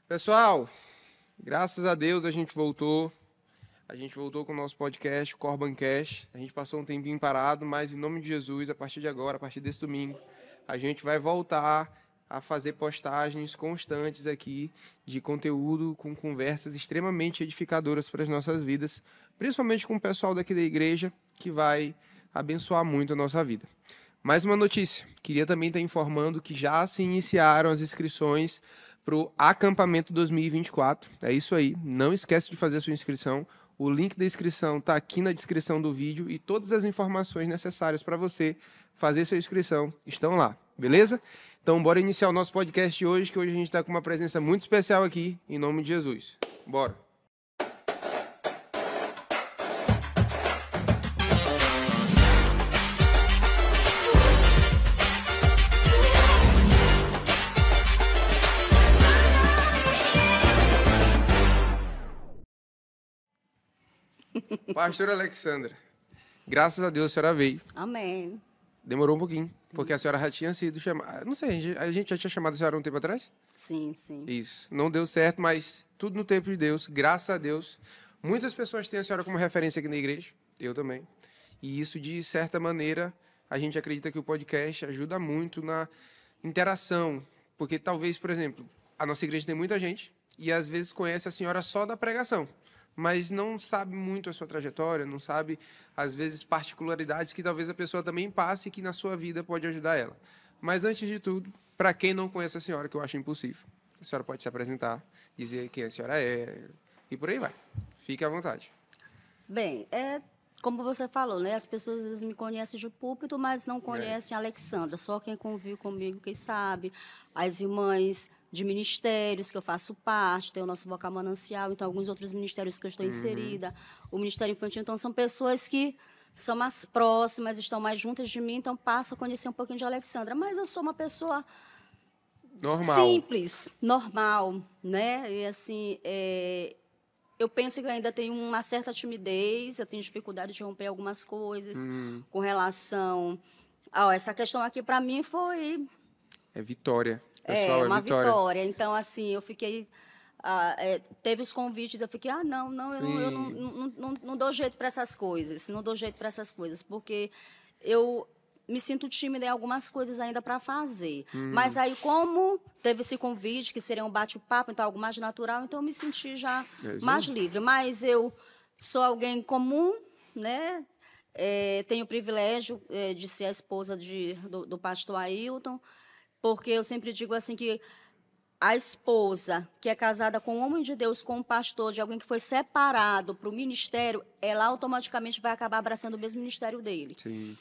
Pessoal, graças a Deus a gente voltou. A gente voltou com o nosso podcast, o Corbancast. A gente passou um tempinho parado, mas em nome de Jesus, a partir de agora, a partir desse domingo, a gente vai voltar a fazer postagens constantes aqui de conteúdo com conversas extremamente edificadoras para as nossas vidas, principalmente com o pessoal daqui da igreja, que vai abençoar muito a nossa vida. Mais uma notícia, queria também estar informando que já se iniciaram as inscrições para o acampamento 2024. É isso aí, não esquece de fazer a sua inscrição. O link da inscrição está aqui na descrição do vídeo e todas as informações necessárias para você fazer sua inscrição estão lá, beleza? Então, bora iniciar o nosso podcast de hoje, que hoje a gente está com uma presença muito especial aqui, em nome de Jesus. Bora! Pastora Alexandra, graças a Deus a senhora veio. Amém. Demorou um pouquinho, porque a senhora já tinha sido chamada. Não sei, a gente já tinha chamado a senhora um tempo atrás? Sim, sim. Isso. Não deu certo, mas tudo no tempo de Deus, graças a Deus. Muitas pessoas têm a senhora como referência aqui na igreja, eu também. E isso, de certa maneira, a gente acredita que o podcast ajuda muito na interação. Porque talvez, por exemplo, a nossa igreja tem muita gente e às vezes conhece a senhora só da pregação, mas não sabe muito a sua trajetória, não sabe, às vezes, particularidades que talvez a pessoa também passe e que na sua vida pode ajudar ela. Mas, antes de tudo, para quem não conhece a senhora, que eu acho impossível, a senhora pode se apresentar, dizer quem a senhora é e por aí vai. Fique à vontade. Bem, como você falou, né? As pessoas às vezes me conhecem de púlpito, mas não conhecem a Alexandra. Só quem convive comigo, quem sabe. As irmãs de ministérios que eu faço parte, tem o nosso Boca Manancial, então alguns outros ministérios que eu estou inserida, o Ministério Infantil. Então, são pessoas que são mais próximas, estão mais juntas de mim, então passo a conhecer um pouquinho de Alexandra. Mas eu sou uma pessoa Normal. simples, normal, né? E assim, eu penso que eu ainda tenho uma certa timidez, eu tenho dificuldade de romper algumas coisas com relação a essa questão aqui. Para mim foi É vitória. Pessoal, uma vitória. vitória. Então, assim, eu fiquei... teve os convites, eu fiquei, não, eu não dou jeito para essas coisas, não dou jeito para essas coisas, porque eu me sinto tímida em algumas coisas ainda para fazer. Mas aí, como teve esse convite, que seria um bate-papo, então algo mais natural, então eu me senti já mais livre. Mas eu sou alguém comum, né? Tenho o privilégio de ser a esposa do pastor Ailton, porque eu sempre digo assim que a esposa que é casada com um homem de Deus, com um pastor, de alguém que foi separado para o ministério, ela automaticamente vai acabar abraçando o mesmo ministério dele. Sim.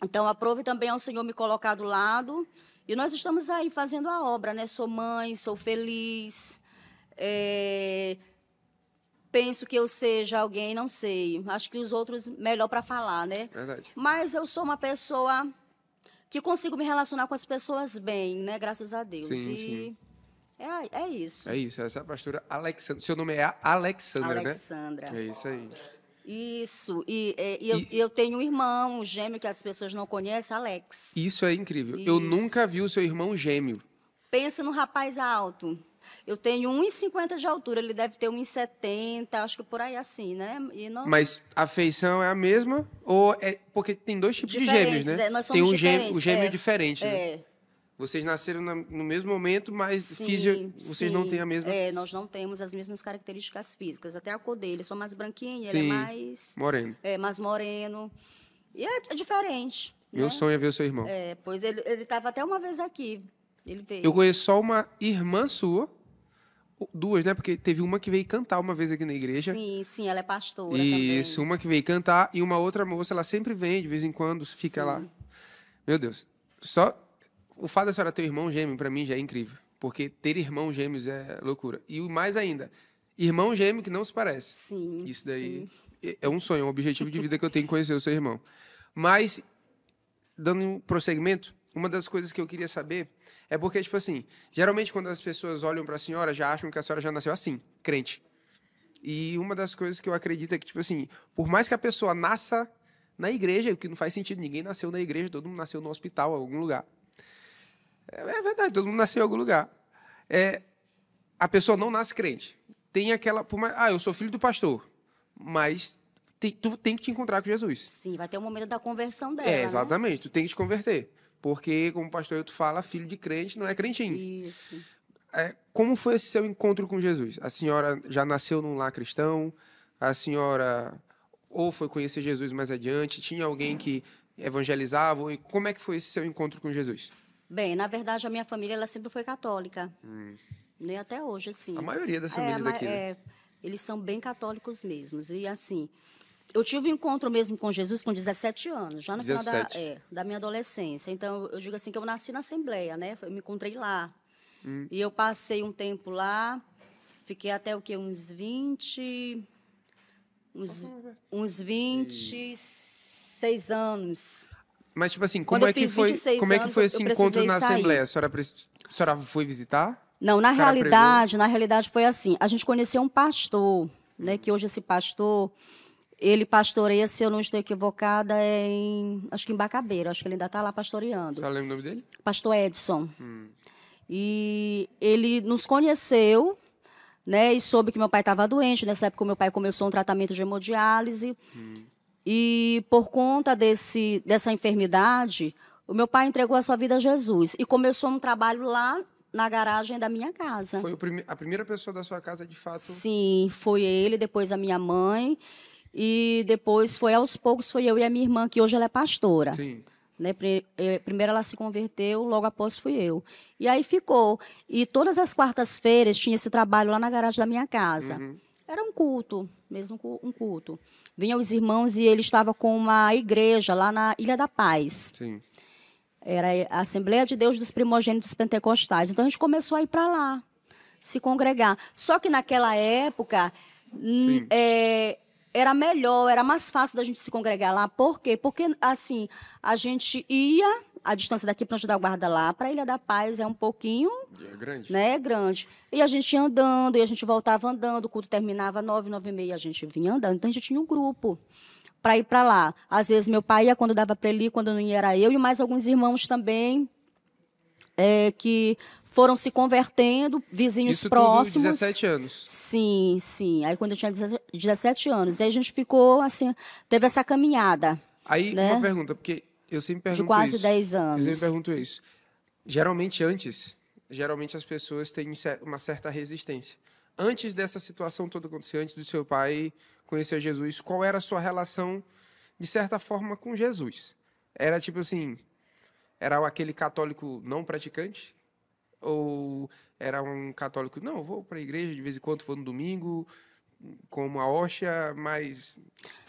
Então, aprove também ao Senhor me colocar do lado. E nós estamos aí fazendo a obra, né? Sou mãe, sou feliz. Penso que eu seja alguém, não sei. Acho que os outros, melhor para falar, né? Verdade. Mas eu sou uma pessoa que consigo me relacionar com as pessoas bem, né? Graças a Deus. Sim. É isso. É isso, essa é a pastora Alexandra. Seu nome é Alexandra, Alexandra. né? É isso aí. Isso. Eu tenho um irmão, um gêmeo que as pessoas não conhecem, Alex. Isso é incrível. Isso. Eu nunca vi o seu irmão gêmeo. Pensa no rapaz alto. Eu tenho 1,50 de altura, ele deve ter 1,70, acho que por aí assim, né? Mas a feição é a mesma? Ou é porque tem dois tipos de gêmeos, né? Nós Tem somos o diferentes. gêmeo diferente, né? É. Vocês nasceram no mesmo momento, mas vocês não têm a mesma... nós não temos as mesmas características físicas. Até a cor dele, eu sou mais branquinha, Sim, ele é mais... moreno. Mais moreno. E é diferente. Meu né? sonho é ver o seu irmão. Pois ele estava até uma vez aqui. Ele veio. Eu conheço só uma irmã sua, duas, né? Porque teve uma que veio cantar uma vez aqui na igreja. Sim, ela é pastora Isso, também. uma que veio cantar e uma outra moça, ela sempre vem, de vez em quando, fica lá. Meu Deus. Só o fato da senhora ter um irmão gêmeo, pra mim, já é incrível. Porque ter irmãos gêmeos é loucura. E mais ainda, irmão gêmeo que não se parece. Sim. Isso daí é um sonho, um objetivo de vida que eu tenho, conhecer o seu irmão. Mas, dando um prosseguimento, uma das coisas que eu queria saber é porque, tipo assim, geralmente quando as pessoas olham pra senhora, já acham que a senhora já nasceu assim, crente. E uma das coisas que eu acredito é que, tipo assim, por mais que a pessoa nasça na igreja, o que não faz sentido, ninguém nasceu na igreja, todo mundo nasceu no hospital, em algum lugar. É verdade, todo mundo nasceu em algum lugar. a pessoa não nasce crente. Tem aquela... eu sou filho do pastor. Mas tu tem que te encontrar com Jesus. Sim, vai ter o momento da conversão dela, exatamente. Né? Tu tem que te converter. Porque, como o pastor tu fala, filho de crente não é crentinho. Isso. Como foi esse seu encontro com Jesus? A senhora já nasceu num lar cristão? A senhora ou foi conhecer Jesus mais adiante? Tinha alguém que evangelizava? E como é que foi esse seu encontro com Jesus? Bem, na verdade, a minha família ela sempre foi católica. Nem até hoje, assim. A maioria das famílias aqui, né? Eles são bem católicos mesmo. E, assim, eu tive um encontro mesmo com Jesus com 17 anos, já no 17. final da minha adolescência. Então, eu digo assim que eu nasci na Assembleia, né? Eu me encontrei lá. E eu passei um tempo lá, fiquei até o quê? Uns 26 anos. Mas, tipo assim, como é que foi esse encontro na Assembleia? A senhora foi visitar? Não, na realidade foi assim. A gente conheceu um pastor, né? Que hoje esse pastor, ele pastoreia, se eu não estou equivocada, acho que em Bacabeira. Acho que ele ainda está lá pastoreando. Você lembra o nome dele? Pastor Edson. E ele nos conheceu, né? E soube que meu pai estava doente. Nessa época, meu pai começou um tratamento de hemodiálise. E por conta dessa enfermidade, o meu pai entregou a sua vida a Jesus. E começou um trabalho lá na garagem da minha casa. Foi a primeira pessoa da sua casa, de fato? Sim, foi ele, depois a minha mãe. E depois, aos poucos, foi eu e a minha irmã, que hoje ela é pastora. Sim. Né? Primeiro ela se converteu, logo após fui eu. E aí ficou. E todas as quartas-feiras tinha esse trabalho lá na garagem da minha casa. Era um culto, mesmo um culto. Vinham os irmãos e ele estava com uma igreja lá na Ilha da Paz. Sim. Era a Assembleia de Deus dos Primogênitos Pentecostais. Então a gente começou a ir para lá, se congregar. Só que naquela época era melhor, era mais fácil da gente se congregar lá. Por quê? Porque, assim, a gente ia, a distância daqui para Anjo da Guarda lá, para a Ilha da Paz é um pouquinho... É grande. Né? É grande. E a gente ia andando, e a gente voltava andando, o culto terminava 9, 9h30, a gente vinha andando. Então, a gente tinha um grupo para ir para lá. Às vezes, meu pai ia quando dava para ele ir, quando não ia era eu, e mais alguns irmãos também que foram se convertendo, vizinhos Isso próximos. Tudo 17 anos? Sim, sim. Aí, quando eu tinha 17 anos, aí a gente ficou, assim, teve essa caminhada. Aí, né? uma pergunta, porque eu sempre pergunto isso. De quase 10 anos. Eu sempre pergunto isso. Geralmente as pessoas têm uma certa resistência. Antes dessa situação toda acontecer, antes do seu pai conhecer Jesus, qual era a sua relação, de certa forma, com Jesus? Era tipo assim, era aquele católico não praticante? Ou era um católico, não, eu vou para a igreja de vez em quando, vou no domingo, como a hóstia, mas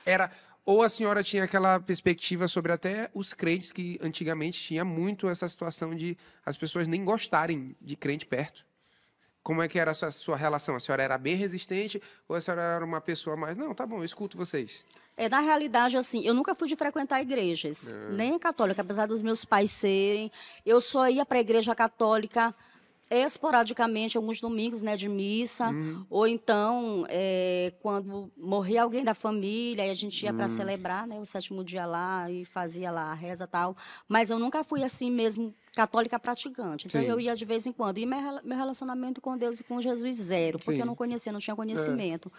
era... Ou a senhora tinha aquela perspectiva sobre até os crentes, que antigamente tinha muito essa situação de as pessoas nem gostarem de crente perto? Como é que era a sua relação? A senhora era bem resistente ou a senhora era uma pessoa mais... Não, tá bom, eu escuto vocês. Na realidade, assim, eu nunca fui de frequentar igrejas, nem católica, apesar dos meus pais serem. Eu só ia para a igreja católica esporadicamente, alguns domingos, né, de missa, ou então, quando morria alguém da família, aí a gente ia para celebrar, né, o 7º dia lá e fazia lá a reza e tal. Mas eu nunca fui assim mesmo católica praticante. Então, eu ia de vez em quando. E meu relacionamento com Deus e com Jesus, zero, porque eu não conhecia, não tinha conhecimento.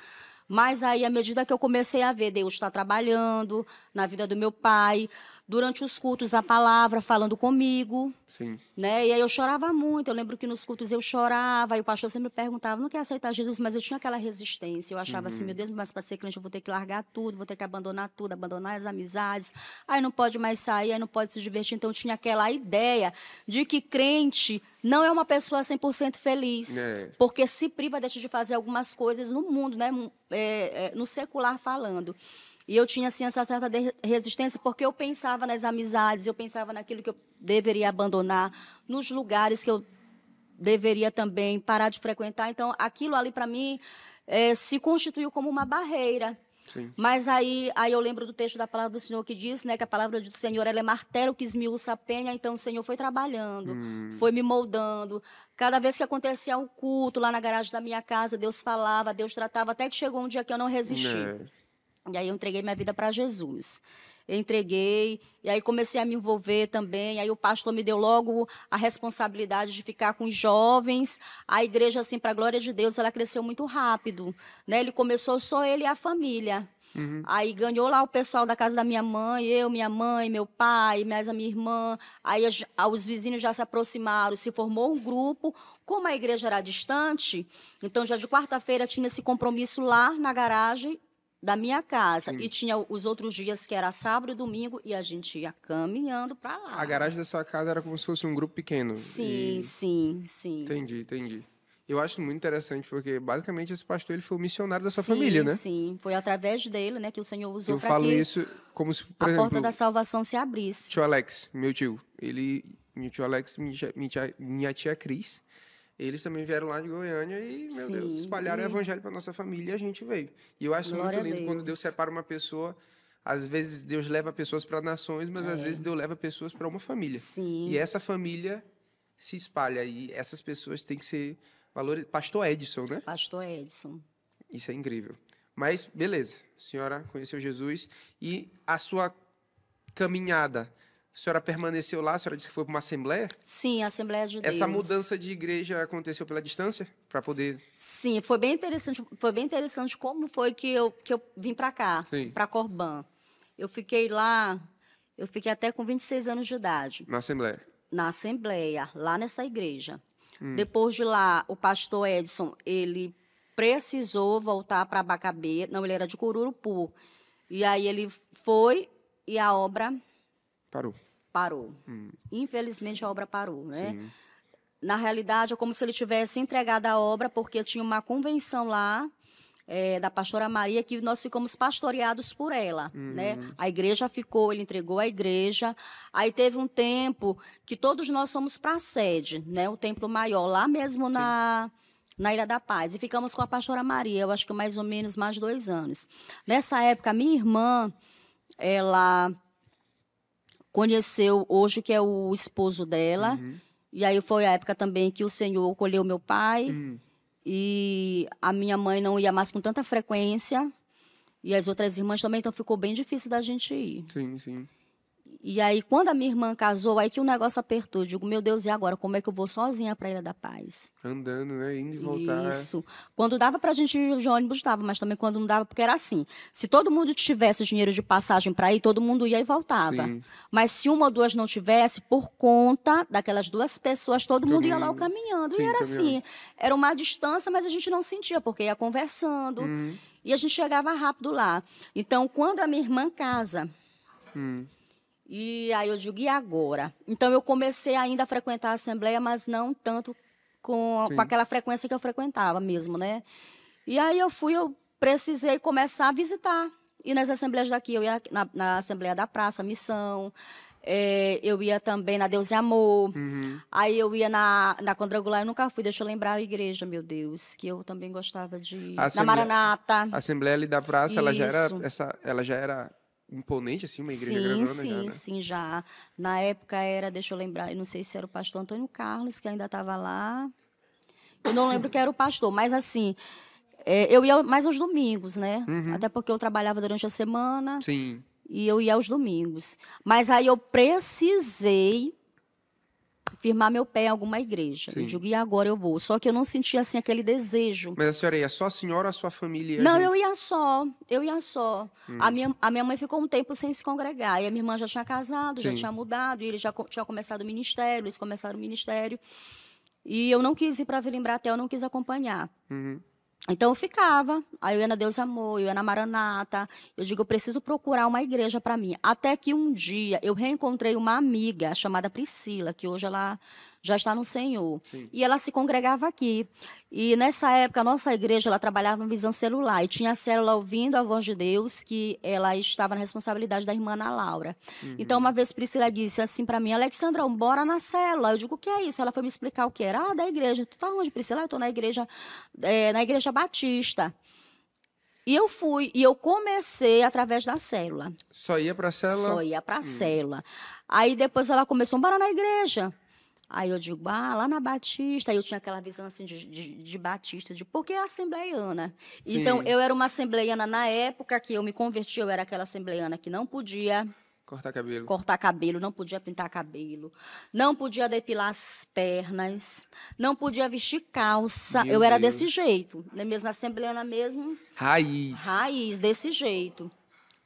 Mas aí, à medida que eu comecei a ver Deus está trabalhando na vida do meu pai, durante os cultos, a palavra falando comigo. Sim. Né? E aí eu chorava muito. Eu lembro que nos cultos eu chorava, e o pastor sempre me perguntava, não quer aceitar Jesus? Mas eu tinha aquela resistência. Eu achava assim, meu Deus, mas para ser crente eu vou ter que largar tudo, vou ter que abandonar tudo, abandonar as amizades. Aí não pode mais sair, aí não pode se divertir. Então eu tinha aquela ideia de que crente não é uma pessoa 100% feliz. Porque se priva, deixa de fazer algumas coisas no mundo, né? No secular falando. E eu tinha, assim, essa certa resistência, porque eu pensava nas amizades, eu pensava naquilo que eu deveria abandonar, nos lugares que eu deveria também parar de frequentar. Então, aquilo ali, para mim, se constituiu como uma barreira. Sim. Mas aí eu lembro do texto da palavra do Senhor que diz, né, que a palavra do Senhor ela é martelo que esmiuça a penha. Então, o Senhor foi trabalhando, foi me moldando. Cada vez que acontecia um culto lá na garagem da minha casa, Deus falava, Deus tratava, até que chegou um dia que eu não resisti. E aí eu entreguei minha vida para Jesus. eu entreguei, e aí comecei a me envolver também, aí o pastor me deu logo a responsabilidade de ficar com os jovens, a igreja, assim, para a glória de Deus, ela cresceu muito rápido, né? Ele começou só ele e a família. Aí ganhou lá o pessoal da casa da minha mãe, eu, minha mãe, meu pai, mais a minha irmã. Aí os vizinhos já se aproximaram, se formou um grupo. Como a igreja era distante, então já de quarta-feira tinha esse compromisso lá na garagem da minha casa. E tinha os outros dias que era sábado e domingo e a gente ia caminhando para lá. A garagem da sua casa era como se fosse um grupo pequeno. Sim, sim, sim. Entendi. Eu acho muito interessante, porque basicamente esse pastor ele foi o missionário da sua família, né? Sim, foi através dele, né, que o Senhor usou Eu para falo que isso como se, por a exemplo, porta da salvação se abrisse. tio Alex, meu tio, meu tio Alex, minha tia Cris, eles também vieram lá de Goiânia e, meu Sim, Deus, espalharam o evangelho para nossa família e a gente veio. E eu acho Glória muito a lindo quando Deus Deus. separa uma pessoa. Às vezes Deus leva pessoas para nações, mas às vezes Deus leva pessoas para uma família. Sim. E essa família se espalha e essas pessoas têm que ser valores. Pastor Edson, né? Pastor Edson. Isso é incrível. Mas, beleza. A senhora conheceu Jesus e a sua caminhada, a senhora permaneceu lá? A senhora disse que foi para uma assembleia? Sim, a Assembleia de Deus. Essa mudança de igreja aconteceu pela distância? Para poder... Sim, foi bem interessante. Foi bem interessante como foi que eu vim para cá, para Corbã. Eu fiquei lá, eu fiquei até com 26 anos de idade. Na assembleia? Na Assembleia, lá nessa igreja. Depois de lá, o pastor Edson, ele precisou voltar para Abacabe. Não, ele era de Cururupu. E aí ele foi e a obra parou. Infelizmente, a obra parou, né? Sim. Na realidade, é como se ele tivesse entregado a obra, porque tinha uma convenção lá da pastora Maria, que nós ficamos pastoreados por ela, né? A igreja ficou, ele entregou a igreja. Aí teve um tempo que todos nós fomos para a sede, né? O templo maior, lá mesmo na Ilha da Paz. E ficamos com a pastora Maria, eu acho que mais ou menos mais 2 anos. Nessa época, minha irmã, ela conheceu hoje, que é o esposo dela. E aí foi a época também que o Senhor colheu meu pai. E a minha mãe não ia mais com tanta frequência. E as outras irmãs também, então ficou bem difícil da gente ir. Sim. E aí, quando a minha irmã casou, aí que o negócio apertou. Eu digo, meu Deus, e agora? Como é que eu vou sozinha para a Ilha da Paz? Andando, né? Indo e voltar. Isso. Quando dava para a gente ir de ônibus, dava, mas também quando não dava, porque era assim. Se todo mundo tivesse dinheiro de passagem para ir, todo mundo ia e voltava. Sim. Mas se uma ou duas não tivesse, por conta daquelas 2 pessoas, todo mundo ia lá caminhando. Sim, E era caminhando. assim, era uma distância, mas a gente não sentia, porque ia conversando. E a gente chegava rápido lá. Então, quando a minha irmã casa... E aí eu digo, e agora? Então, eu comecei ainda a frequentar a Assembleia, mas não tanto com aquela frequência que eu frequentava mesmo, né? E aí eu precisei começar a visitar. E nas assembleias daqui, eu ia na Assembleia da Praça, Missão, eu ia também na Deus e Amor. Aí eu ia na Quadrangular, eu nunca fui, deixa eu lembrar a igreja, meu Deus, que eu também gostava de ir. Na Maranata. A Assembleia ali da Praça, Isso. ela já era imponente, assim, uma igreja grandona já, né? Sim, já. Na época era, deixa eu lembrar, eu não sei se era o pastor Antônio Carlos, que ainda estava lá. Eu não lembro que era o pastor, mas assim, eu ia mais aos domingos, né? Até porque eu trabalhava durante a semana. Sim. E eu ia aos domingos. Mas aí eu precisei firmar meu pé em alguma igreja. Eu digo, e agora eu vou? Só que eu não sentia, assim, aquele desejo. Mas a senhora ia só a senhora ou a sua família? Não, eu ia só. A minha mãe ficou um tempo sem se congregar. E a minha irmã já tinha casado, já tinha mudado. E ele já tinha começado o ministério, eles começaram o ministério. E eu não quis ir para Vila Embratel, eu não quis acompanhar. Então, eu ficava. Aí eu ia na Deus e Amor, eu ia na Maranata. Eu digo, eu preciso procurar uma igreja para mim. Até que um dia eu reencontrei uma amiga chamada Priscila, que hoje ela já está no Senhor. E ela se congregava aqui. E nessa época, a nossa igreja, ela trabalhava no Visão Celular. E tinha a célula Ouvindo a Voz de Deus, que ela estava na responsabilidade da irmã Ana Laura. Então, uma vez Priscila disse assim para mim, Alexandra, bora na célula. Eu digo, o que é isso? Ela foi me explicar o que era. Da igreja. Tu tá onde, Priscila? Eu estou na igreja Batista. E eu fui. E eu comecei através da célula. Só ia para a célula? Só ia para a célula. Aí depois ela começou, bora na igreja. Aí eu digo, lá na Batista. Aí eu tinha aquela visão assim de Batista, porque é assembleiana. Então, Sim. eu era uma assembleiana na época que eu me converti, eu era aquela assembleiana que não podia Cortar cabelo. cortar cabelo, não podia pintar cabelo, não podia depilar as pernas, não podia vestir calça. Meu Eu era Deus. desse jeito, né? Mesmo na assembleiana mesmo, Raiz. raiz, desse jeito.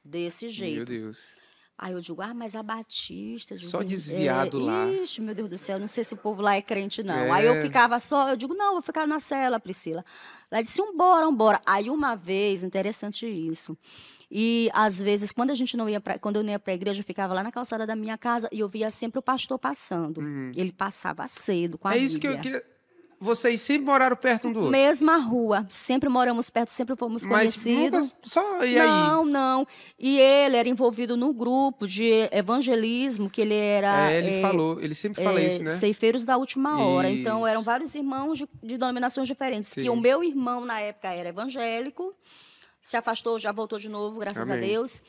Desse Meu jeito. Deus. Aí eu digo, mas a Batista... Eu digo, Só desviado lá. Ixi, meu Deus do céu, não sei se o povo lá é crente, não. Aí eu É. ficava só, eu digo, não, vou ficar na cela, Priscila. Ela disse, vambora. Aí uma vez, interessante isso, e às vezes, quando eu não ia para a igreja, eu ficava lá na calçada da minha casa e eu via sempre o pastor passando. Ele passava cedo com a É isso que eu Bíblia. queria. Vocês sempre moraram perto um do outro. Mesma rua, sempre moramos perto, sempre fomos Mas nunca conhecidos. só. E aí? Não. E ele era envolvido no grupo de evangelismo, que ele era... Ele falou, ele sempre fala isso, né? Ceifeiros da Última Hora. Então, eram Isso. vários irmãos de denominações diferentes. Sim. Que o meu irmão, na época, era evangélico, se afastou, já voltou de novo, graças a Amém. Deus.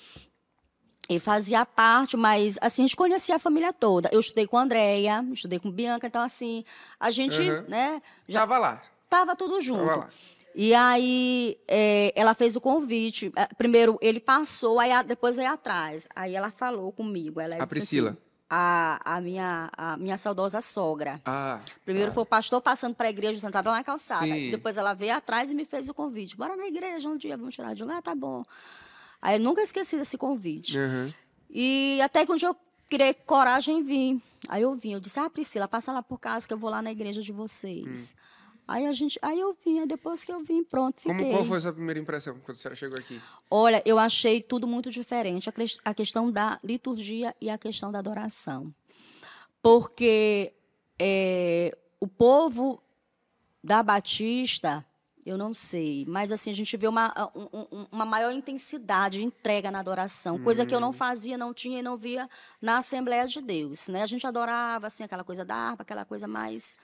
Ele fazia parte, mas, assim, a gente conhecia a família toda. Eu estudei com a Andréia, estudei com Bianca, então, assim, a gente, né, já Tava lá. estava tudo junto. Tava lá. E aí, ela fez o convite. Primeiro, ele passou, depois veio atrás. Aí ela falou comigo. Ela disse Priscila. assim, a minha saudosa sogra. Ah. Primeiro foi o pastor passando para a igreja, sentado lá na calçada. Sim. Depois ela veio atrás e me fez o convite. Bora na igreja um dia, vamos tirar de um. Tá bom. Aí eu nunca esqueci desse convite. Uhum. E até que um dia eu criei coragem e vim. Aí eu vim, eu disse, Priscila, passa lá por casa que eu vou lá na igreja de vocês. Aí eu vim, aí depois que eu vim, pronto, fiquei. Qual foi a sua primeira impressão quando a senhora chegou aqui? Olha, eu achei tudo muito diferente, a questão da liturgia e a questão da adoração. Porque o povo da Batista, eu não sei, mas assim, a gente vê uma maior intensidade de entrega na adoração, coisa que eu não fazia, não tinha e não via na Assembleia de Deus, né? A gente adorava, assim, aquela coisa da harpa, aquela coisa mais...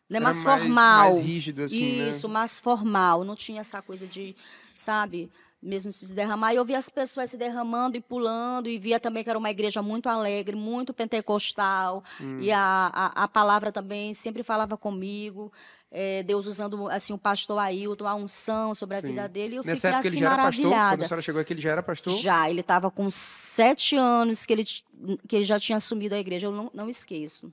Né, mais formal. Mais rígido, assim, Isso, né? mais formal. Não tinha essa coisa de, sabe, mesmo se derramar. E eu via as pessoas se derramando e pulando, e via também que era uma igreja muito alegre, muito pentecostal. E a palavra também sempre falava comigo. Deus usando, assim, o pastor Ailton, a unção sobre a vida dele. E eu Nessa fiquei, época assim, ele já era pastor? maravilhada. Quando a senhora chegou aqui, ele já era pastor? Já, ele estava com 7 anos que ele já tinha assumido a igreja. Eu não esqueço.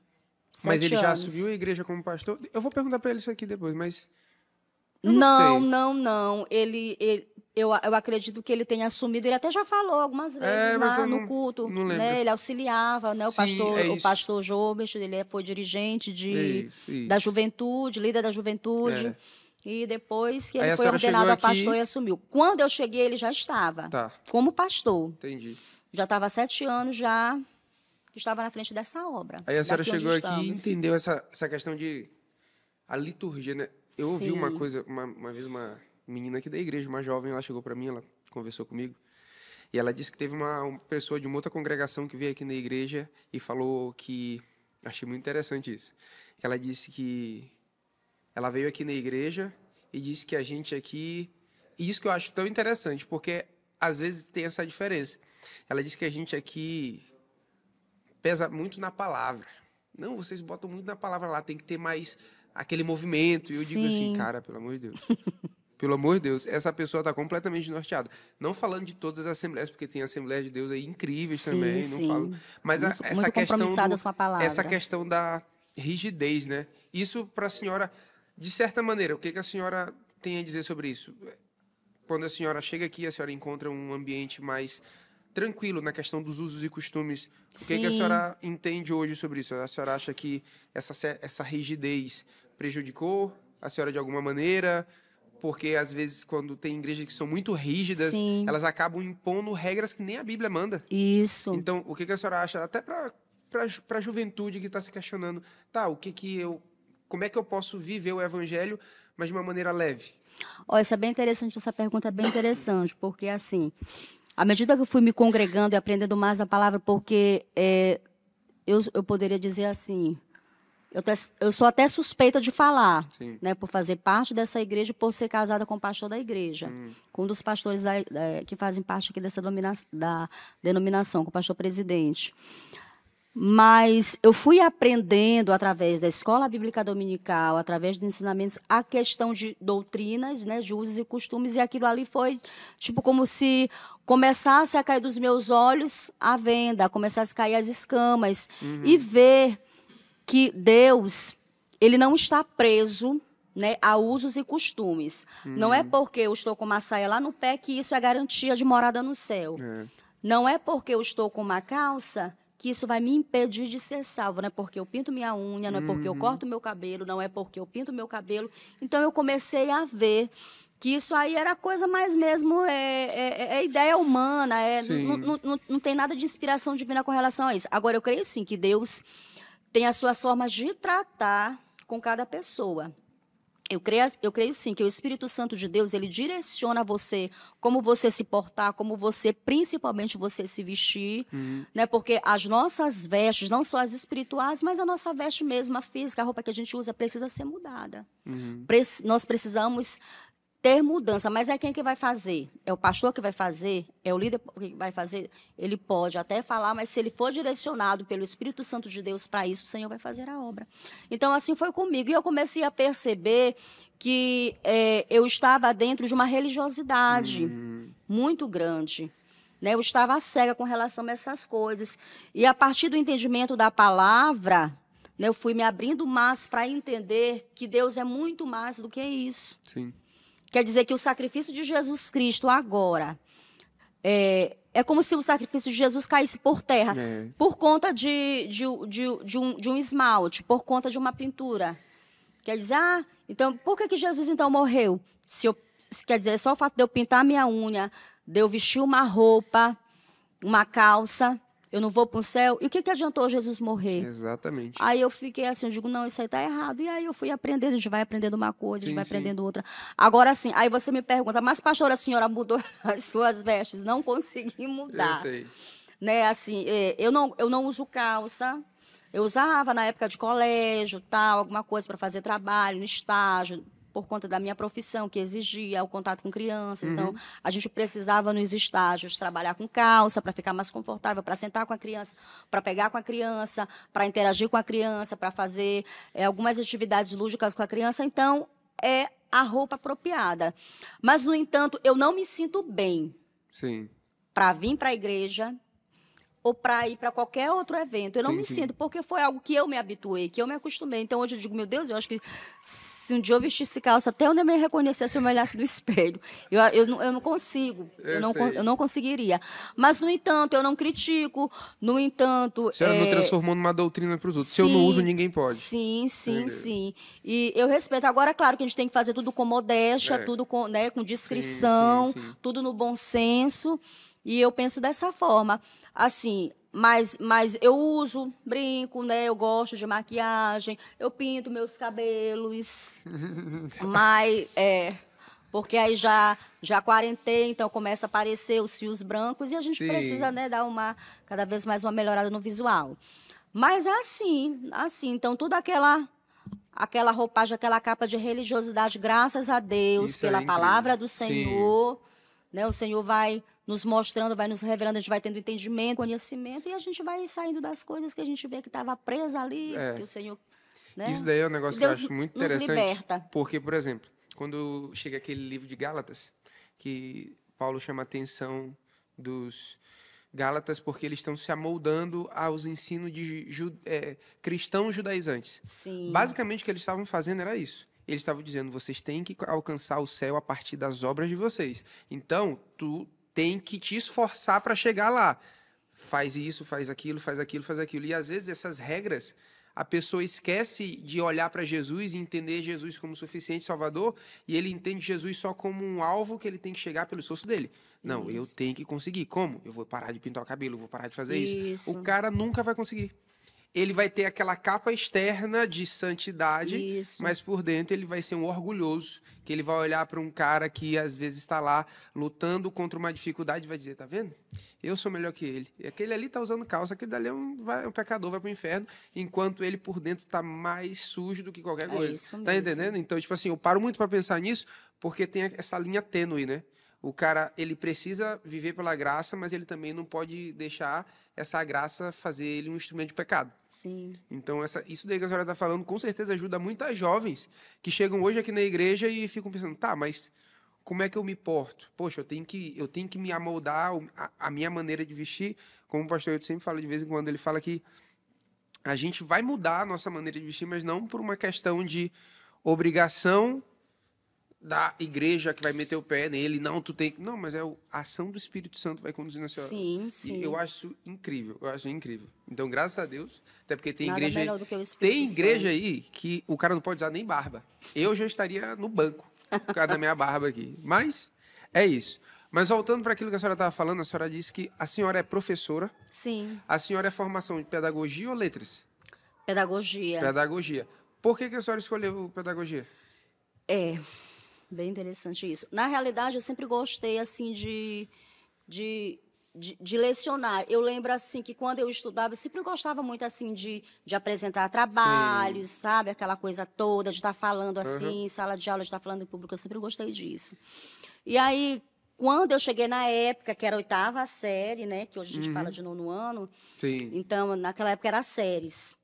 Mas ele já anos. assumiu a igreja como pastor? Eu vou perguntar para ele isso aqui depois, mas... Eu Não. Eu acredito que ele tenha assumido. Ele até já falou algumas vezes mas eu no culto. não lembro. Né? Ele auxiliava, né? Sim, O pastor Jobert, ele foi dirigente Isso. da juventude, líder da juventude. E depois que Aí ele a foi senhora ordenado chegou a pastor aqui- e assumiu. Quando eu cheguei, ele já estava como pastor. Entendi. Já estava há 7 anos já que estava na frente dessa obra. Aí a senhora daqui onde chegou aqui e estamos. entendeu essa questão de... A liturgia, né? Eu ouvi Sim. uma coisa, uma vez uma menina aqui da igreja, uma jovem, ela chegou para mim, ela conversou comigo, e ela disse que teve uma pessoa de uma outra congregação que veio aqui na igreja e falou que... Achei muito interessante isso. Que ela disse que ela veio aqui na igreja e disse que a gente aqui... E isso que eu acho tão interessante, porque às vezes tem essa diferença. Ela disse que a gente aqui pesa muito na palavra. Não, vocês botam muito na palavra lá, tem que ter mais aquele movimento. E eu digo assim, cara, pelo amor de Deus. Pelo amor de Deus, essa pessoa está completamente norteada. Não falando de todas as assembleias, porque tem Assembleias de Deus aí incríveis também, não falo. Mas muito essa questão compromissadas com a palavra. essa questão da rigidez, né? Isso para a senhora, de certa maneira, o que a senhora tem a dizer sobre isso? Quando a senhora chega aqui, a senhora encontra um ambiente mais tranquilo na questão dos usos e costumes. O que a senhora entende hoje sobre isso? A senhora acha que essa rigidez prejudicou a senhora de alguma maneira? Porque, às vezes, quando tem igrejas que são muito rígidas, elas acabam impondo regras que nem a Bíblia manda. Isso. Então, o que a senhora acha, até para a juventude que está se questionando, como é que eu posso viver o evangelho, mas de uma maneira leve? Olha, isso é bem interessante, essa pergunta é bem interessante, porque, assim, à medida que eu fui me congregando e aprendendo mais a palavra, porque eu poderia dizer assim, eu sou até suspeita de falar, né, por fazer parte dessa igreja e por ser casada com o pastor da igreja, com um dos pastores que fazem parte aqui dessa da denominação, com o pastor presidente. Mas eu fui aprendendo através da escola bíblica dominical, através dos ensinamentos, a questão de doutrinas, né, de usos e costumes, e aquilo ali foi tipo como se começasse a cair dos meus olhos a venda, começasse a cair as escamas, e ver que Deus, ele não está preso, né, a usos e costumes. Não é porque eu estou com uma saia lá no pé que isso é garantia de morada no céu. Não é porque eu estou com uma calça que isso vai me impedir de ser salvo. Não é porque eu pinto minha unha, não é porque eu corto meu cabelo, não é porque eu pinto meu cabelo. Então, eu comecei a ver que isso aí era coisa mais mesmo, é ideia humana, não tem nada de inspiração divina com relação a isso. Agora, eu creio sim que Deus tem as suas formas de tratar com cada pessoa. Eu creio sim que o Espírito Santo de Deus, ele direciona você, como você se portar, como você, principalmente você se vestir, né? Porque as nossas vestes, não só as espirituais, mas a nossa veste mesmo, a física, a roupa que a gente usa precisa ser mudada. Nós precisamos ter mudança, mas é quem que vai fazer? É o pastor que vai fazer? É o líder que vai fazer? Ele pode até falar, mas se ele for direcionado pelo Espírito Santo de Deus para isso, o Senhor vai fazer a obra. Então, assim foi comigo. E eu comecei a perceber que eu estava dentro de uma religiosidade muito grande. Né? Eu estava cega com relação a essas coisas. E a partir do entendimento da palavra, né, eu fui me abrindo mais para entender que Deus é muito mais do que isso. Sim. Quer dizer que o sacrifício de Jesus Cristo agora é como se o sacrifício de Jesus caísse por terra, por conta de um esmalte, por conta de uma pintura. Quer dizer, então, por que Jesus então morreu? Quer dizer, só o fato de eu pintar a minha unha, de eu vestir uma roupa, uma calça, eu não vou para o céu. E o que adiantou Jesus morrer? Exatamente. Aí eu fiquei assim, eu digo, não, isso aí está errado. E aí eu fui aprendendo, a gente vai aprendendo uma coisa, a gente vai aprendendo outra. Agora, assim, aí você me pergunta, mas pastora, a senhora mudou as suas vestes? Não consegui mudar. Eu sei. Né, assim, eu não uso calça. Eu usava na época de colégio, tal, alguma coisa para fazer trabalho, no estágio, por conta da minha profissão, que exigia o contato com crianças. Então, a gente precisava, nos estágios, trabalhar com calça para ficar mais confortável, para sentar com a criança, para pegar com a criança, para interagir com a criança, para fazer algumas atividades lúdicas com a criança. Então, é a roupa apropriada. Mas, no entanto, eu não me sinto bem para vir para a igreja ou para ir para qualquer outro evento. Eu não me sinto, porque foi algo que eu me habituei, que eu me acostumei. Então, hoje eu digo, meu Deus, eu acho que se um dia eu vestisse calça, até eu nem me reconhecesse se eu me olhasse no espelho. Eu não consigo, eu não conseguiria. Mas, no entanto, eu não critico, no entanto... A senhora não transformou numa doutrina para os outros. Se eu não uso, ninguém pode. Sim. E eu respeito. Agora, é claro que a gente tem que fazer tudo com modéstia, tudo com discrição, tudo no bom senso. E eu penso dessa forma, assim, mas eu uso brinco, né? Eu gosto de maquiagem, eu pinto meus cabelos, mas porque aí já quarentei, então começa a aparecer os fios brancos e a gente precisa, né, dar cada vez mais uma melhorada no visual. Mas é assim, então toda aquela roupagem, aquela capa de religiosidade, graças a Deus, pela palavra do Senhor, né? O Senhor vai nos mostrando, vai nos revelando, a gente vai tendo entendimento, conhecimento, e a gente vai saindo das coisas que a gente vê que estava presa ali, que o Senhor... Né? Isso daí é um negócio que eu acho muito interessante, liberta. Porque, por exemplo, quando chega aquele livro de Gálatas, que Paulo chama a atenção dos Gálatas porque eles estão se amoldando aos ensinos de cristãos judaizantes. Basicamente, o que eles estavam fazendo era isso. Eles estavam dizendo, vocês têm que alcançar o céu a partir das obras de vocês. Então, tu tem que te esforçar para chegar lá. Faz isso, faz aquilo, faz aquilo, faz aquilo. E, às vezes, essas regras, a pessoa esquece de olhar para Jesus e entender Jesus como suficiente salvador, e ele entende Jesus só como um alvo que ele tem que chegar pelo esforço dele. Não, eu tenho que conseguir. Como? Eu vou parar de pintar o cabelo, eu vou parar de fazer isso. O cara nunca vai conseguir. Ele vai ter aquela capa externa de santidade, mas por dentro ele vai ser um orgulhoso, que ele vai olhar para um cara que às vezes está lá lutando contra uma dificuldade e vai dizer, tá vendo? Eu sou melhor que ele. E aquele ali está usando calça, aquele dali é um pecador, vai para o inferno, enquanto ele por dentro está mais sujo do que qualquer coisa. Isso tá mesmo. Entendendo? Então, tipo assim, eu paro muito para pensar nisso, porque tem essa linha tênue, né? O cara, ele precisa viver pela graça, mas ele também não pode deixar essa graça fazer ele um instrumento de pecado. Sim. Então, isso daí que a senhora está falando, com certeza ajuda muitas jovens que chegam hoje aqui na igreja e ficam pensando, tá, mas como é que eu me porto? Poxa, eu tenho que me amoldar a minha maneira de vestir. Como o pastor Hilton sempre fala de vez em quando, ele fala que a gente vai mudar a nossa maneira de vestir, mas não por uma questão de obrigação da igreja que vai meter o pé nele. Não, tu tem que... Não, mas a ação do Espírito Santo vai conduzindo a senhora. Sim, sim. E eu acho isso incrível, eu acho incrível. Então, graças a Deus, até porque tem Nada igreja melhor do que o Espírito tem igreja Santo. aí que o cara não pode usar nem barba. Eu já estaria no banco por causa da minha barba aqui. Mas é isso. Mas voltando para aquilo que a senhora estava falando, a senhora disse que a senhora é professora. Sim. A senhora é formação de pedagogia ou letras? Pedagogia. Pedagogia. Por que a senhora escolheu pedagogia? Bem interessante isso. Na realidade, eu sempre gostei, assim, de lecionar. Eu lembro, assim, que quando eu estudava, eu sempre gostava muito, assim, de apresentar trabalhos, sabe? Aquela coisa toda, de estar falando, assim, em sala de aula, de estar falando em público. Eu sempre gostei disso. E aí, quando eu cheguei na época, que era a 8ª série, né? Que hoje a gente fala de 9º ano. Sim. Então, naquela época, era séries.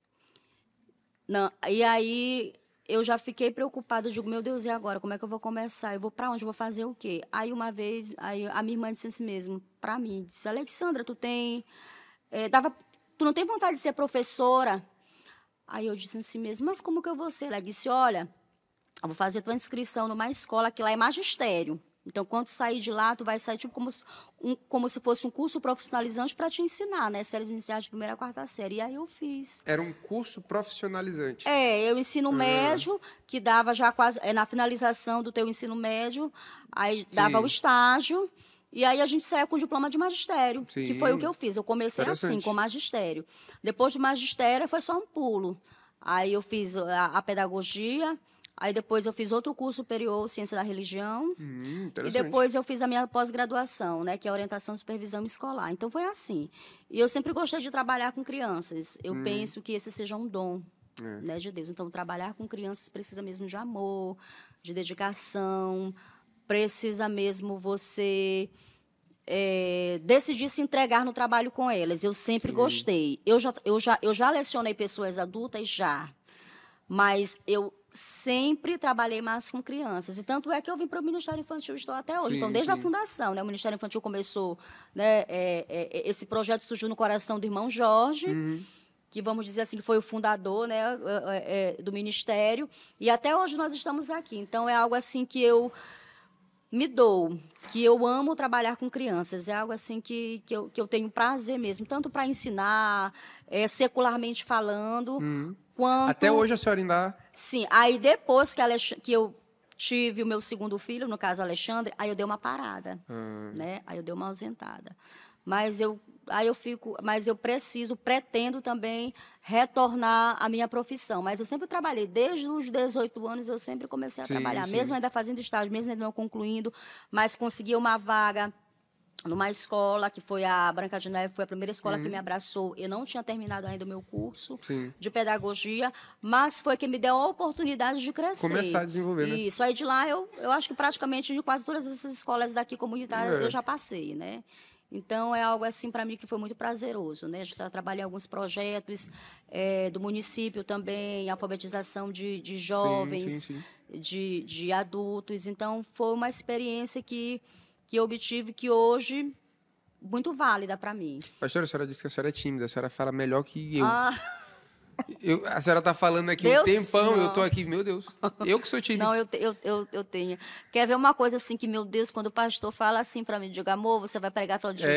Não, e aí... eu já fiquei preocupada, eu digo, meu Deus, e agora? Como é que eu vou começar? Eu vou para onde? Eu vou fazer o quê? Aí, uma vez, a minha irmã disse assim mesmo, para mim, disse, Alexandra, tu não tem vontade de ser professora? Aí eu disse assim mesmo, mas como que eu vou ser? Ela disse, olha, eu vou fazer tua inscrição numa escola que lá é magistério. Então, quando sair de lá, tu vai sair tipo como se fosse um curso profissionalizante para te ensinar, né? Séries iniciais de 1ª a 4ª série. E aí eu fiz. Era um curso profissionalizante. Eu ensino médio, que dava já quase na finalização do teu ensino médio, aí dava o estágio, e aí a gente saía com diploma de magistério, que foi o que eu fiz. Eu comecei assim, com magistério. Depois do magistério, foi só um pulo. Aí eu fiz a pedagogia, aí depois eu fiz outro curso superior, ciência da religião, e depois eu fiz a minha pós-graduação, né, que é orientação e supervisão escolar. Então foi assim. E eu sempre gostei de trabalhar com crianças. Eu penso que esse seja um dom, né, de Deus. Então trabalhar com crianças precisa mesmo de amor, de dedicação, precisa mesmo você decidir se entregar no trabalho com elas. Eu sempre gostei. Eu já lecionei pessoas adultas, já. Mas eu sempre trabalhei mais com crianças. E tanto é que eu vim para o Ministério Infantil, estou até hoje. Então, desde a fundação, né, o Ministério Infantil começou, né, esse projeto surgiu no coração do irmão Jorge, que vamos dizer assim, que foi o fundador, né, do Ministério. E até hoje nós estamos aqui. Então, é algo assim que eu me dou, que eu amo trabalhar com crianças. É algo assim que eu tenho prazer mesmo, tanto para ensinar, secularmente falando, quanto... Até hoje a senhora ainda... Sim, aí depois que eu tive o meu segundo filho, no caso Alexandre, aí eu dei uma parada, né? Aí eu dei uma ausentada. Mas eu pretendo também retornar à minha profissão. Mas eu sempre trabalhei, desde os 18 anos eu sempre comecei a trabalhar, mesmo ainda fazendo estágio, mesmo ainda não concluindo, mas consegui uma vaga numa escola, que foi a Branca de Neve, foi a primeira escola que me abraçou. Eu não tinha terminado ainda o meu curso de pedagogia, mas foi que me deu a oportunidade de crescer. Começar a desenvolver, né? Isso, aí de lá eu acho que praticamente de quase todas essas escolas daqui comunitárias eu já passei, né? Então, é algo assim para mim que foi muito prazeroso, né? Já trabalhei em alguns projetos do município também, alfabetização de jovens, de adultos. Então, foi uma experiência que eu obtive, que hoje muito válida para mim. Pastora, a senhora disse que a senhora é tímida, a senhora fala melhor que eu. A senhora está falando aqui um tempão, eu estou aqui, meu Deus, eu que sou tímido. Não, eu tenho. Quer ver uma coisa assim que, meu Deus, quando o pastor fala assim para mim, diga, amor, você vai pregar todo dia.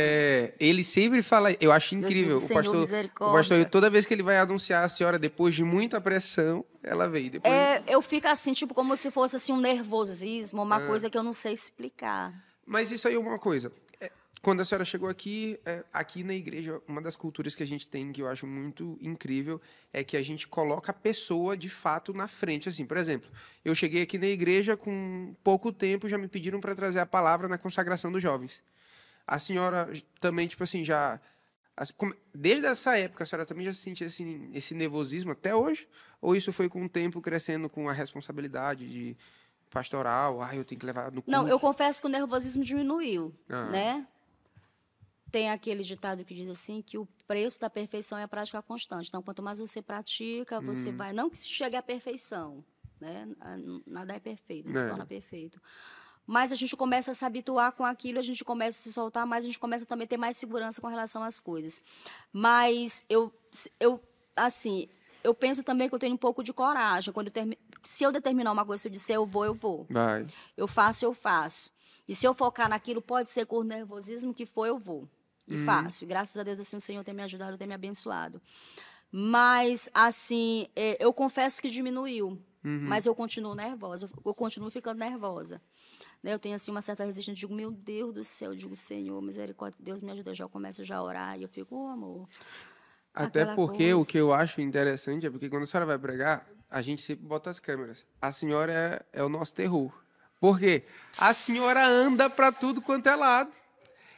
Ele sempre fala, eu acho incrível, digo, o pastor, toda vez que ele vai anunciar a senhora, depois de muita pressão, ela veio. Depois... eu fico assim, tipo, como se fosse assim, um nervosismo, uma coisa que eu não sei explicar. Mas isso aí é uma coisa. Quando a senhora chegou aqui, aqui na igreja, uma das culturas que a gente tem, que eu acho muito incrível, é que a gente coloca a pessoa, de fato, na frente. Assim, por exemplo, eu cheguei aqui na igreja com pouco tempo, já me pediram para trazer a palavra na consagração dos jovens. A senhora também, tipo assim, desde essa época, a senhora também já sentia assim, esse nervosismo até hoje? Ou isso foi com o tempo crescendo com a responsabilidade de pastoral, eu tenho que levar no culto? Não, eu confesso que o nervosismo diminuiu, né? Tem aquele ditado que diz assim, que o preço da perfeição é a prática constante. Então, quanto mais você pratica, você vai... Não que se chegue à perfeição, né? Nada é perfeito, não se torna perfeito. Mas a gente começa a se habituar com aquilo, a gente começa a se soltar, mas a gente começa também a ter mais segurança com relação às coisas. Mas assim, eu penso também que eu tenho um pouco de coragem. Se eu determinar uma coisa, se eu disser eu vou, eu vou. Vai. Eu faço, eu faço. E se eu focar naquilo, pode ser com o nervosismo que for, eu vou. E faço. E graças a Deus, assim, o Senhor tem me ajudado, tem me abençoado. Mas, assim, eu confesso que diminuiu. Mas eu continuo nervosa. Eu continuo ficando nervosa. Né? Eu tenho, assim, uma certa resistência. Eu digo, meu Deus do céu. Eu digo, Senhor, misericórdia, Deus me ajuda. Eu já começo a orar. E eu fico, amor. Até porque o que eu acho interessante é porque quando a senhora vai pregar, a gente sempre bota as câmeras. A senhora é o nosso terror. Por quê? A senhora anda para tudo quanto é lado.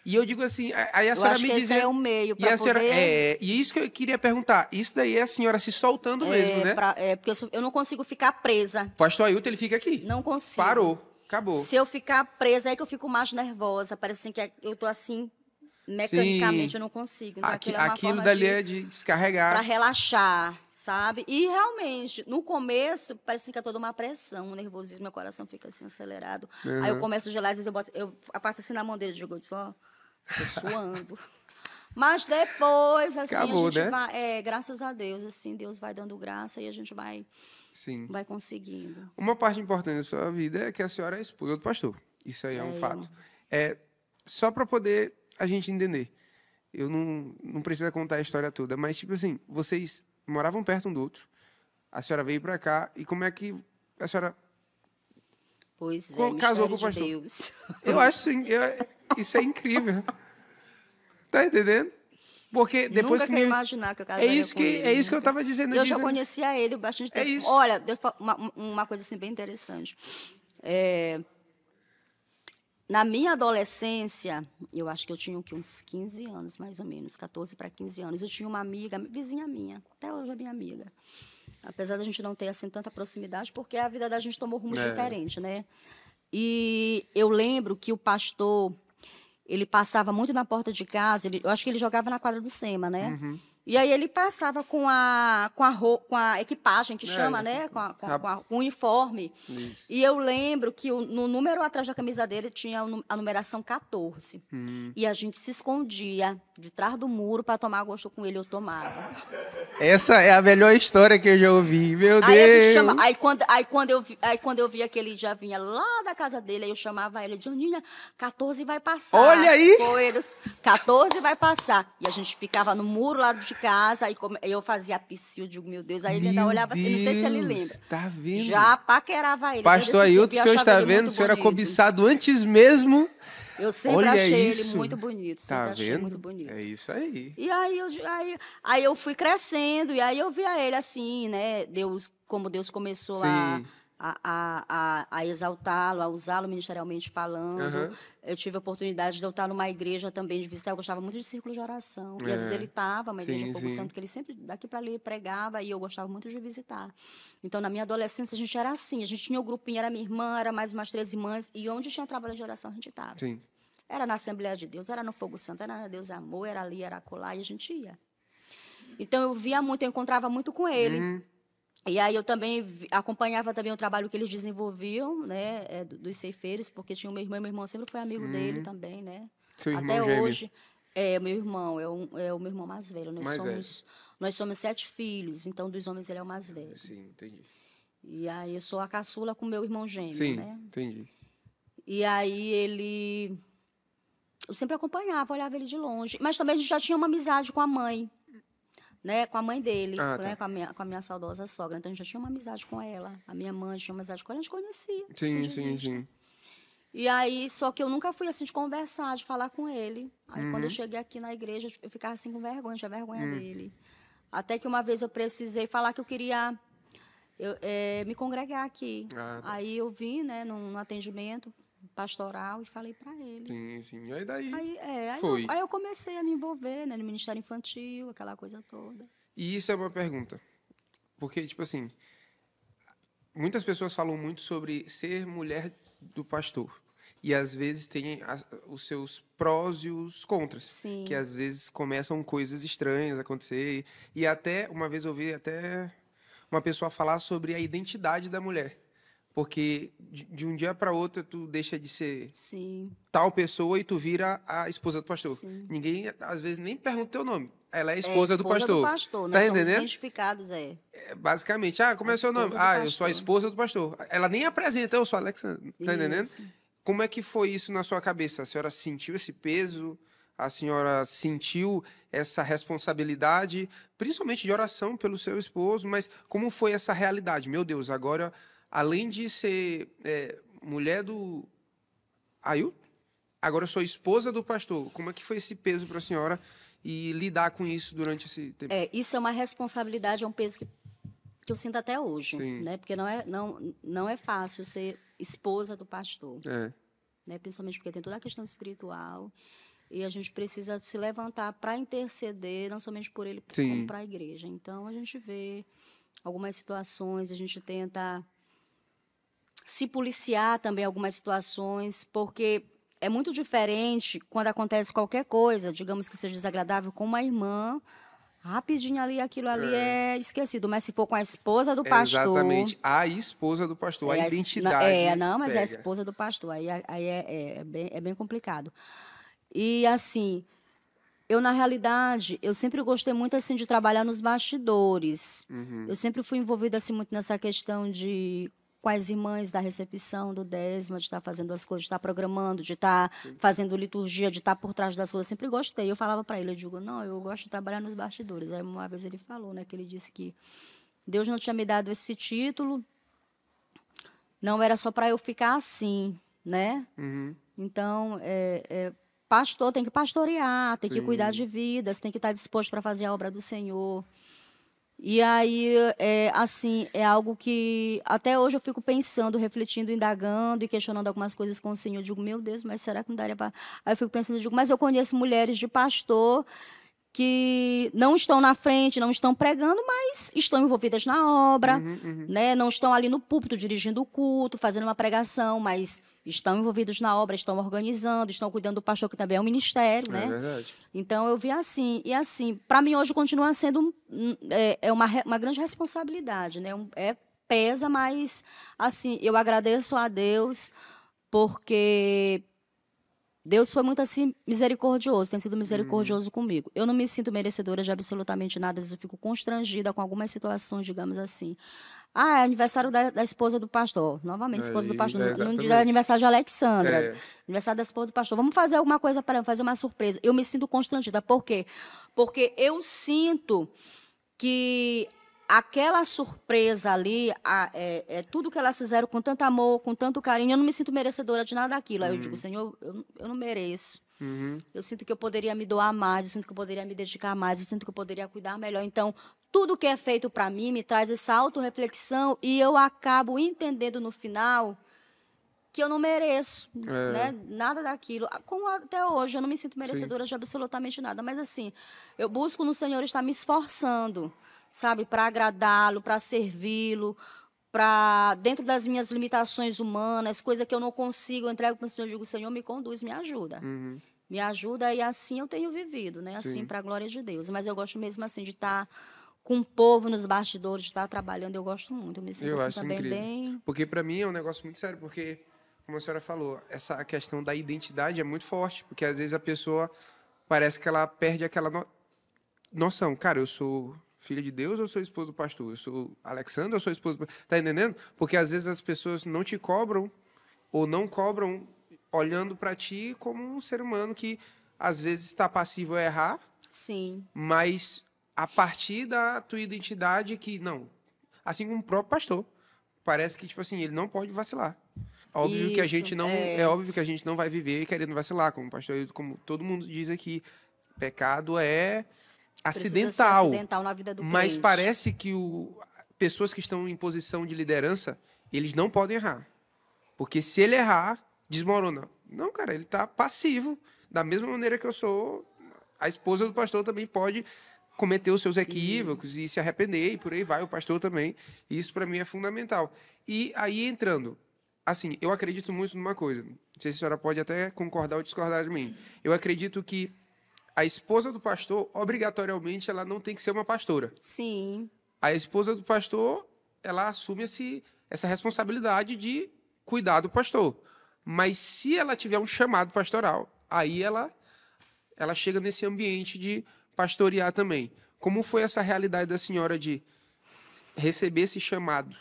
E eu digo assim, aí a senhora me diz... esse é o meio para poder... E isso que eu queria perguntar. Isso daí é a senhora se soltando mesmo, né? Porque eu não consigo ficar presa. O pastor Ailton, ele fica aqui. Não consigo. Parou. Acabou. Se eu ficar presa, é que eu fico mais nervosa. Parece assim que eu tô assim, mecanicamente, eu não consigo. Então, aquilo dali é de descarregar. Para relaxar, sabe? E, realmente, no começo, parece que é toda uma pressão, um nervosismo, meu coração fica assim, acelerado. Aí eu começo a gelar, às vezes eu passo assim na mão dele, digo, só... Tô suando. Mas depois, assim, acabou, a gente né? vai... graças a Deus, assim, Deus vai dando graça e a gente vai conseguindo. Uma parte importante da sua vida é que a senhora é esposa do pastor. Isso aí é um fato. Só para poder a gente entender. Eu não preciso contar a história toda, mas, tipo assim, vocês moravam perto um do outro, a senhora veio para cá, e como é que a senhora... Pois casou com o pastor? Deus. Eu acho isso é incrível. Tá entendendo? Porque depois Nunca queria imaginar que eu casaria com ele. É isso que eu estava dizendo. Eu já conhecia ele bastante tempo. Isso. Olha, uma coisa assim bem interessante. Na minha adolescência, eu acho que eu tinha uns 15 anos, mais ou menos, 14 para 15 anos. Eu tinha uma amiga, vizinha minha, até hoje é minha amiga. Apesar da gente não ter assim tanta proximidade, porque a vida da gente tomou rumos diferentes, né? E eu lembro que o pastor, ele passava muito na porta de casa, eu acho que ele jogava na quadra do SEMA, né? E aí ele passava com a equipagem, que chama, né? Com o uniforme. Isso. E eu lembro que no número atrás da camisa dele tinha a numeração 14. E a gente se escondia de trás do muro para tomar gosto com ele, eu tomava. Essa é a melhor história que eu já ouvi, meu Deus! Aí quando eu via que ele já vinha lá da casa dele, aí eu chamava ele, Johninha, 14 vai passar. Olha aí! 14 vai passar. E a gente ficava no muro lá de casa, aí eu fazia psiu, digo, meu Deus, aí ele ainda olhava assim, não sei se ele lembra. Tá vendo? Já paquerava ele. Pastor Ailton, o senhor está vendo? O senhor era cobiçado antes mesmo. Eu sempre achei ele muito bonito. Tá achei vendo? Muito bonito. É isso aí. E aí eu fui crescendo, e aí eu via ele assim, né? Como Deus começou a exaltá-lo, a usá-lo ministerialmente falando. Eu tive a oportunidade de eu estar numa igreja também, de visitar. Eu gostava muito de círculo de oração. E às vezes ele estava, uma igreja Fogo Santo, que ele sempre, daqui para ali, pregava, e eu gostava muito de visitar. Então, na minha adolescência, a gente era assim. A gente tinha o grupinho, era minha irmã, era mais umas 13 irmãs, e onde tinha trabalho de oração, a gente estava. Sim. Era na Assembleia de Deus, era no Fogo Santo, era na Deus Amor, era ali, era acolá, e a gente ia. Então, eu via muito, eu encontrava muito com ele. E aí eu também acompanhava também o trabalho que eles desenvolviam, né, dos ceifeiros, porque tinha o meu irmão sempre foi amigo dele também, né? Seu irmão até gêmeo. Hoje. Meu irmão, é o meu irmão mais velho. Nós somos 7 filhos, então dos homens ele é o mais velho. Sim, entendi. E aí eu sou a caçula com meu irmão gêmeo, Sim, né? entendi. E aí eu sempre acompanhava, olhava ele de longe. Mas também a gente já tinha uma amizade com a mãe. Né, com a mãe dele, né, com a minha saudosa sogra. Então, a gente já tinha uma amizade com ela. A minha mãe tinha uma amizade com ela, a gente conhecia. Sim. E aí, só que eu nunca fui, assim, de conversar, de falar com ele. Aí, quando eu cheguei aqui na igreja, eu ficava, assim, com vergonha, tinha vergonha dele. Até que uma vez eu precisei falar que eu queria me congregar aqui. Aí, eu vim, né, num atendimento pastoral e falei para ele. Sim. Aí daí foi. Aí eu comecei a me envolver, né, no Ministério Infantil, aquela coisa toda. E isso é uma pergunta. Porque, tipo assim, muitas pessoas falam muito sobre ser mulher do pastor. E às vezes tem os seus prós e os contras. Sim. Que às vezes começam coisas estranhas a acontecer. E até, uma vez eu ouvi até uma pessoa falar sobre a identidade da mulher. Porque de um dia para outro tu deixa de ser Sim. tal pessoa e tu vira a esposa do pastor. Sim. Ninguém, às vezes, nem pergunta teu nome. Ela é a esposa do pastor. Do pastor. Tá Nós somos entendendo? identificados, Basicamente, como é o seu nome? Eu sou a esposa do pastor. Ela nem apresenta, eu sou a Alexandra. Tá entendendo? Como é que foi isso na sua cabeça? A senhora sentiu esse peso? A senhora sentiu essa responsabilidade, principalmente de oração pelo seu esposo, mas como foi essa realidade? Meu Deus, agora, além de ser mulher do Ailton, agora eu sou esposa do pastor. Como é que foi esse peso para a senhora e lidar com isso durante esse tempo? Isso é uma responsabilidade, é um peso que eu sinto até hoje, né? Porque não é fácil ser esposa do pastor, né? Principalmente porque tem toda a questão espiritual e a gente precisa se levantar para interceder, não somente por ele, como para a igreja. Então, a gente vê algumas situações, a gente tenta se policiar também algumas situações, porque é muito diferente quando acontece qualquer coisa, digamos que seja desagradável, com uma irmã, rapidinho ali, aquilo ali é esquecido. Mas se for com a esposa do pastor... Exatamente, a esposa do pastor, a identidade mas é a esposa do pastor, aí é bem complicado. E, assim, eu, na realidade, eu sempre gostei muito, assim, de trabalhar nos bastidores. Eu sempre fui envolvida, assim, muito nessa questão de... com as irmãs da recepção, do décima, de estar fazendo as coisas, de estar programando, de estar fazendo liturgia, de estar por trás das coisas. Sempre gostei. Eu falava para ele, eu digo, não, eu gosto de trabalhar nos bastidores. Aí uma vez ele falou, né, que ele disse que Deus não tinha me dado esse título, não era só para eu ficar assim, né? Então, pastor tem que pastorear, tem que cuidar de vidas, tem que estar disposto para fazer a obra do Senhor. E aí, assim, é algo que até hoje eu fico pensando, refletindo, indagando e questionando algumas coisas com o Senhor. Eu digo, meu Deus, mas será que não daria para... Aí eu fico pensando, eu digo, mas eu conheço mulheres de pastor que não estão na frente, não estão pregando, mas estão envolvidas na obra, né? Não estão ali no púlpito dirigindo o culto, fazendo uma pregação, mas estão envolvidos na obra, estão organizando, estão cuidando do pastor, que também é um ministério, né? É verdade. Então, eu vi assim. E, assim, para mim, hoje continua sendo uma grande responsabilidade, né? Pesa, mas, assim, eu agradeço a Deus, porque Deus foi muito, assim, misericordioso, tem sido misericordioso comigo. Eu não me sinto merecedora de absolutamente nada, às vezes eu fico constrangida com algumas situações, digamos assim. É aniversário da esposa do pastor. Novamente, esposa do pastor. No dia do aniversário de Alexandra. Aniversário da esposa do pastor. Vamos fazer alguma coisa para fazer uma surpresa. Eu me sinto constrangida. Por quê? Porque eu sinto que aquela surpresa ali, tudo que elas fizeram com tanto amor, com tanto carinho, eu não me sinto merecedora de nada daquilo. Aí eu digo, Senhor, eu não mereço. Eu sinto que eu poderia me doar mais, eu sinto que eu poderia me dedicar mais, eu sinto que eu poderia cuidar melhor. Então, tudo que é feito para mim me traz essa autorreflexão e eu acabo entendendo no final que eu não mereço, né, nada daquilo. Como até hoje, eu não me sinto merecedora de absolutamente nada. Mas, assim, eu busco no Senhor estar me esforçando, sabe, para agradá-lo, para servi-lo, para, dentro das minhas limitações humanas, coisa que eu não consigo, eu entrego para o Senhor, digo, Senhor, me conduz, me ajuda. Me ajuda, e assim eu tenho vivido, né? Assim, para a glória de Deus. Mas eu gosto mesmo, assim, de estar com o povo nos bastidores, de estar trabalhando, eu gosto muito. Eu me sinto assim também incrível. bem... Porque para mim é um negócio muito sério, porque, como a senhora falou, essa questão da identidade é muito forte, porque às vezes a pessoa parece que ela perde aquela noção. Cara, eu sou filha de Deus ou sou esposa do pastor? Eu sou Alexandra ou sou esposa do pastor? Tá entendendo? Porque às vezes as pessoas não te cobram ou não cobram olhando para ti como um ser humano que às vezes está passivo a errar. Sim. Mas a partir da tua identidade que não, assim como o próprio pastor, parece que tipo assim, ele não pode vacilar. Óbvio que a gente não é óbvio que a gente não vai viver querendo vacilar, como o pastor, como todo mundo diz aqui, pecado é acidental. Na vida do mas crente. Parece que pessoas que estão em posição de liderança, eles não podem errar. Porque se ele errar, desmorona. Não, cara, ele está passivo. Da mesma maneira que eu sou, a esposa do pastor também pode cometer os seus equívocos e se arrepender, e por aí vai, o pastor também. E isso para mim é fundamental. E aí entrando, assim, eu acredito muito numa coisa, não sei se a senhora pode até concordar ou discordar de mim. Eu acredito que a esposa do pastor, obrigatoriamente, ela não tem que ser uma pastora. Sim. A esposa do pastor, ela assume essa responsabilidade de cuidar do pastor. Mas se ela tiver um chamado pastoral, aí ela chega nesse ambiente de pastorear também. Como foi essa realidade da senhora de receber esse chamado?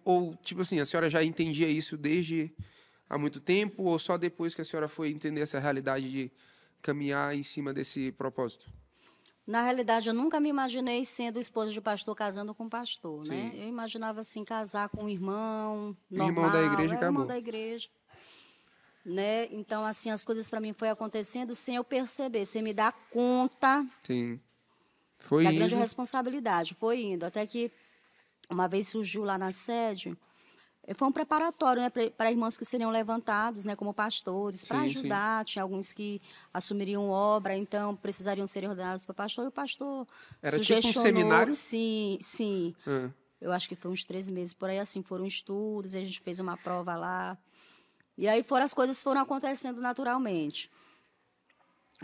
Ou, tipo assim, a senhora já entendia isso desde há muito tempo, ou só depois que a senhora foi entender essa realidade de caminhar em cima desse propósito? Na realidade, eu nunca me imaginei sendo esposa de pastor casando com pastor, né? Sim. Eu imaginava, assim, casar com um irmão Irmão da normal, igreja, era irmão acabou. da igreja, né? Então, assim, as coisas para mim foi acontecendo sem eu perceber, sem me dar conta Sim. Foi da grande indo. responsabilidade. Foi indo, até que uma vez surgiu lá na sede, foi um preparatório, né, para irmãos que seriam levantados, né, como pastores, para Sim, sim. ajudar. Tinha alguns que assumiriam obra, então precisariam ser ordenados para pastor, e o pastor Era tipo um sugestionou, seminário? sim, sim. Ah, Eu acho que foi uns 3 meses por aí, assim, foram estudos, e a gente fez uma prova lá. E aí as coisas foram acontecendo naturalmente.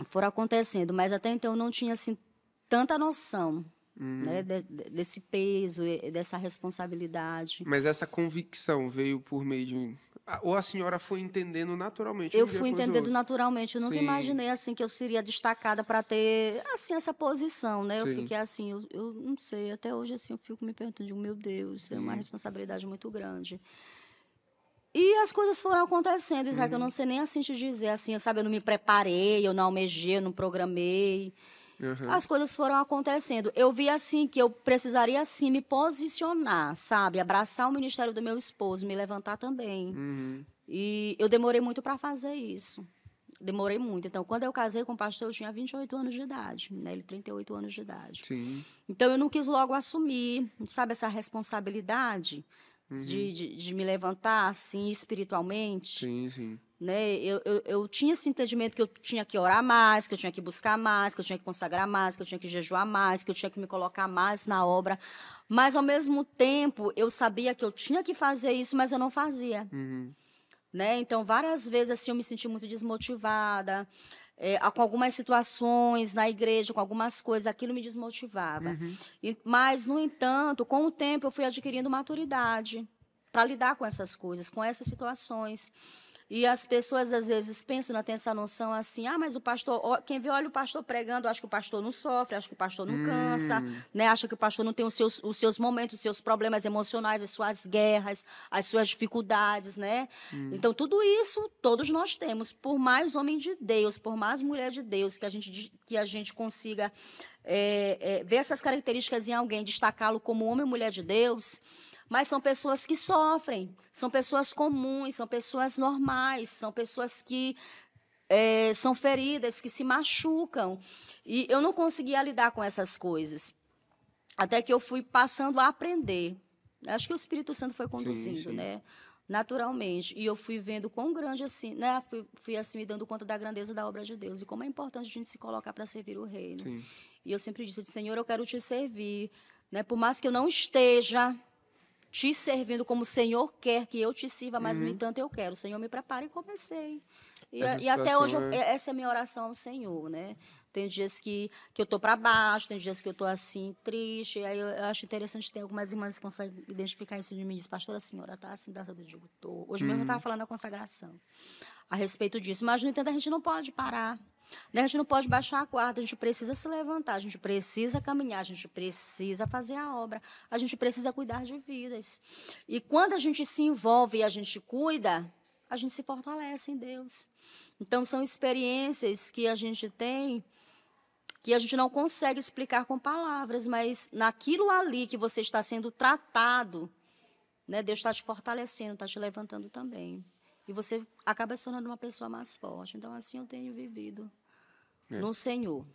Foram acontecendo, mas até então eu não tinha, assim, tanta noção, né, desse peso, dessa responsabilidade. mas essa convicção veio por meio de... Ou a senhora foi entendendo naturalmente Eu um dia fui após o entendendo outro? naturalmente. Eu nunca Sim, imaginei assim que eu seria destacada para ter assim essa posição, né? Eu sim, fiquei assim, eu não sei, até hoje assim eu fico me perguntando, digo, meu Deus, é uma sim. responsabilidade muito grande. E as coisas foram acontecendo, Isaac, eu não sei nem assim te dizer, assim, sabe, eu não me preparei, eu não almejei, eu não programei. Aham. As coisas foram acontecendo. Eu vi assim que eu precisaria assim me posicionar, sabe, abraçar o ministério do meu esposo, me levantar também. Uhum. E eu demorei muito para fazer isso. Demorei muito. Então, quando eu casei com o pastor, eu tinha 28 anos de idade, né? Ele 38 anos de idade. Sim. Então, eu não quis logo assumir, sabe, essa responsabilidade Uhum. de me levantar, assim, espiritualmente, Sim, sim. né? Eu tinha esse entendimento que eu tinha que orar mais, que eu tinha que buscar mais, que eu tinha que consagrar mais, que eu tinha que jejuar mais, que eu tinha que me colocar mais na obra. Mas, ao mesmo tempo, eu sabia que eu tinha que fazer isso, mas eu não fazia. Uhum. Né? Então, várias vezes assim eu me senti muito desmotivada, com algumas situações na igreja, com algumas coisas, aquilo me desmotivava. Uhum. Mas, no entanto, com o tempo eu fui adquirindo maturidade para lidar com essas coisas, com essas situações. E as pessoas, às vezes, pensam, não tem essa noção assim, mas o pastor, quem vê, olha o pastor pregando, acha que o pastor não sofre, acha que o pastor não cansa, né? Acha que o pastor não tem os seus momentos, os seus problemas emocionais, as suas guerras, as suas dificuldades, né? Então, tudo isso, todos nós temos. Por mais homem de Deus, por mais mulher de Deus, que a gente consiga ver essas características em alguém, destacá-lo como homem e mulher de Deus, mas são pessoas que sofrem, são pessoas comuns, são pessoas normais, são pessoas que são feridas, que se machucam. E eu não conseguia lidar com essas coisas, até que eu fui passando a aprender. Acho que o Espírito Santo foi Sim, conduzindo, sim. né? Naturalmente. E eu fui vendo quão grande assim, né? Fui assim me dando conta da grandeza da obra de Deus e como é importante a gente se colocar para servir o reino. Sim. E eu sempre disse, Senhor, eu quero te servir, né? Por mais que eu não esteja te servindo como o Senhor quer que eu te sirva, mas, no Uhum. entanto, eu quero. O Senhor me prepara e comecei. Essa E até hoje, situação é... essa é a minha oração ao Senhor, né? Tem dias que eu estou para baixo, tem dias que eu estou, assim, triste. Aí eu acho interessante, tem algumas irmãs que conseguem identificar isso de mim. Diz, pastora, a senhora está assim, graças a Deus. Eu digo, tô. Hoje mesmo eu estava falando na consagração a respeito disso. Mas, no entanto, a gente não pode parar. Né? A gente não pode baixar a guarda, a gente precisa se levantar, a gente precisa caminhar, a gente precisa fazer a obra, a gente precisa cuidar de vidas. E quando a gente se envolve e a gente cuida, a gente se fortalece em Deus. Então, são experiências que a gente tem que a gente não consegue explicar com palavras, mas naquilo ali que você está sendo tratado, né, Deus está te fortalecendo, está te levantando também. E você acaba se tornando uma pessoa mais forte. Então, assim eu tenho vivido no Senhor.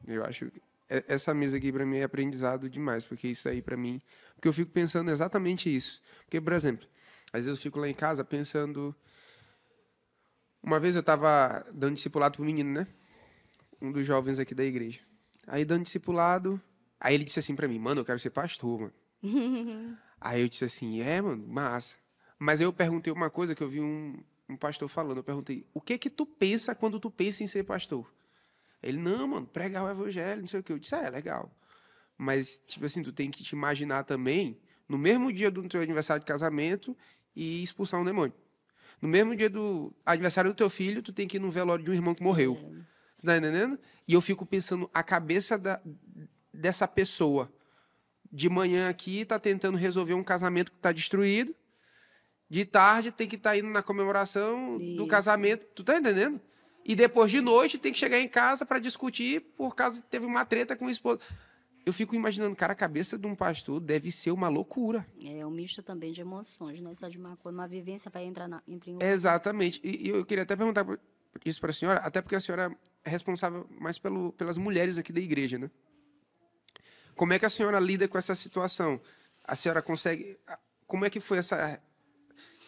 Eu acho que essa mesa aqui para mim é aprendizado demais, porque isso aí para mim, porque eu fico pensando exatamente isso. Porque, por exemplo, às vezes eu fico lá em casa pensando, uma vez eu estava dando discipulado pro menino, né? Um dos jovens aqui da igreja. Aí dando discipulado, aí ele disse assim pra mim, mano, eu quero ser pastor, mano. Aí eu disse assim, mano, massa. Mas aí eu perguntei uma coisa que eu vi um pastor falando, eu perguntei, o que tu pensa quando tu pensa em ser pastor? Ele, não, mano, pregar o evangelho, não sei o que. Eu disse, legal. Mas, tipo assim, tu tem que te imaginar também, no mesmo dia do teu aniversário de casamento, e expulsar um demônio. No mesmo dia do aniversário do teu filho, tu tem que ir no velório de um irmão que morreu. Você tá entendendo? E eu fico pensando, a cabeça dessa pessoa, de manhã aqui, tá tentando resolver um casamento que tá destruído, de tarde tem que estar indo na comemoração do casamento, tu tá entendendo? E depois de noite tem que chegar em casa para discutir por causa que teve uma treta com o esposo. Eu fico imaginando, cara, a cabeça de um pastor deve ser uma loucura. É um misto também de emoções, né? Só de uma vivência vai entrar entre outra. Exatamente. E eu queria até perguntar isso para a senhora, até porque a senhora é responsável mais pelas mulheres aqui da igreja, né? Como é que a senhora lida com essa situação? A senhora consegue... Como é que foi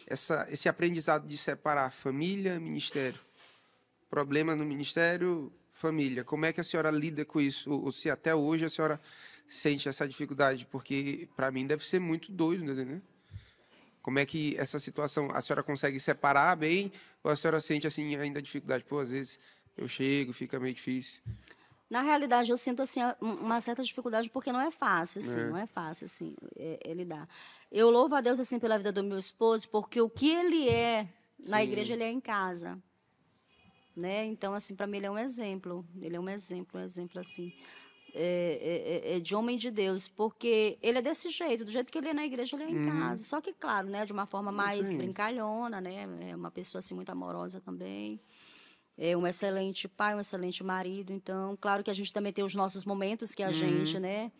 esse aprendizado de separar família e ministério? Problema no ministério, família. Como é que a senhora lida com isso? Ou se até hoje a senhora sente essa dificuldade? Porque, para mim, deve ser muito doido, né? Como é que essa situação, a senhora consegue separar bem? Ou a senhora sente, assim, ainda dificuldade? Pô, às vezes eu chego, fica meio difícil. Na realidade, eu sinto, assim, uma certa dificuldade, porque não é fácil, assim, não é fácil, assim, lidar. Eu louvo a Deus, assim, pela vida do meu esposo, porque o que ele é na igreja, ele é em casa. Né? Então, assim, para mim ele é um exemplo. Ele é um exemplo, assim, de homem de Deus, porque ele é desse jeito, do jeito que ele é na igreja, ele é em casa. Só que, claro, né, de uma forma mais brincalhona, né? É uma pessoa assim muito amorosa também. É um excelente pai, um excelente marido. Então, claro que a gente também tem os nossos momentos que a gente, né?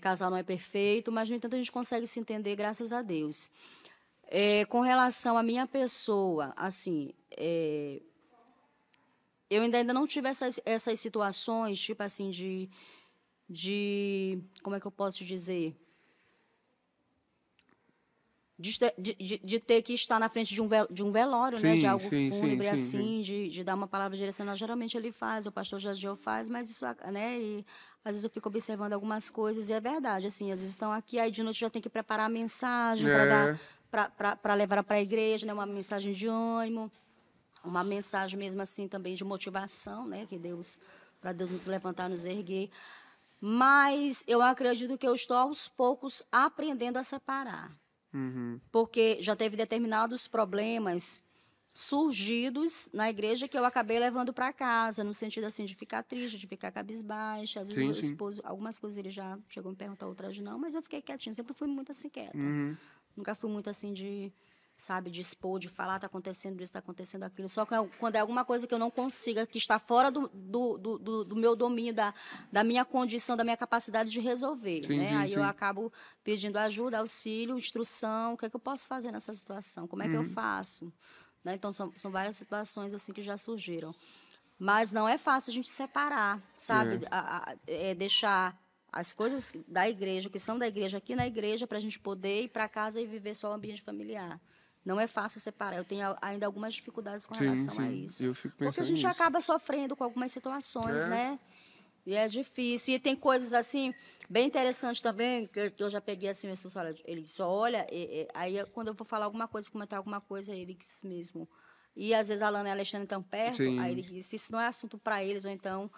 Casal não é perfeito, mas no entanto a gente consegue se entender, graças a Deus. Com relação à minha pessoa, assim, eu ainda não tive essas situações, tipo assim, como é que eu posso dizer? De ter que estar na frente de um velório, né? De algo fúnebre, assim, de dar uma palavra direcional. Geralmente ele faz, o pastor Jadiel faz, mas isso, né? E às vezes eu fico observando algumas coisas, e é verdade, assim, às vezes estão aqui, aí de noite já tem que preparar a mensagem para levar para a igreja, né? Uma mensagem de ânimo. Uma mensagem mesmo assim também de motivação, né? Para Deus nos levantar, nos erguer. Mas eu acredito que eu estou aos poucos aprendendo a separar. Porque já teve determinados problemas surgidos na igreja que eu acabei levando para casa, no sentido assim de ficar triste, de ficar cabisbaixa. Às vezes meu esposo, algumas coisas ele já chegou a me perguntar, outras não, mas eu fiquei quietinha, sempre fui muito assim quieta. Nunca fui muito assim de de expor, de falar, está acontecendo isso, está acontecendo aquilo. Só que quando é alguma coisa que eu não consiga, que está fora do meu domínio, da minha condição, da minha capacidade de resolver. Né? Aí eu acabo pedindo ajuda, auxílio, instrução, o que é que eu posso fazer nessa situação, como é que eu faço. Né? Então, são várias situações assim que já surgiram. Mas não é fácil a gente separar, sabe? Deixar as coisas da igreja, que são da igreja, aqui na igreja, para a gente poder ir para casa e viver só o ambiente familiar. Não é fácil separar. Eu tenho ainda algumas dificuldades com relação a isso. Eu fico pensando porque a gente acaba sofrendo com algumas situações, né? E é difícil. E tem coisas, assim, bem interessantes também, que eu já peguei, assim, ele disse, olha, aí quando eu vou falar alguma coisa, comentar alguma coisa, ele disse mesmo. E, às vezes, a Alana e a Alexandre estão perto, aí ele disse, isso não é assunto para eles, ou então...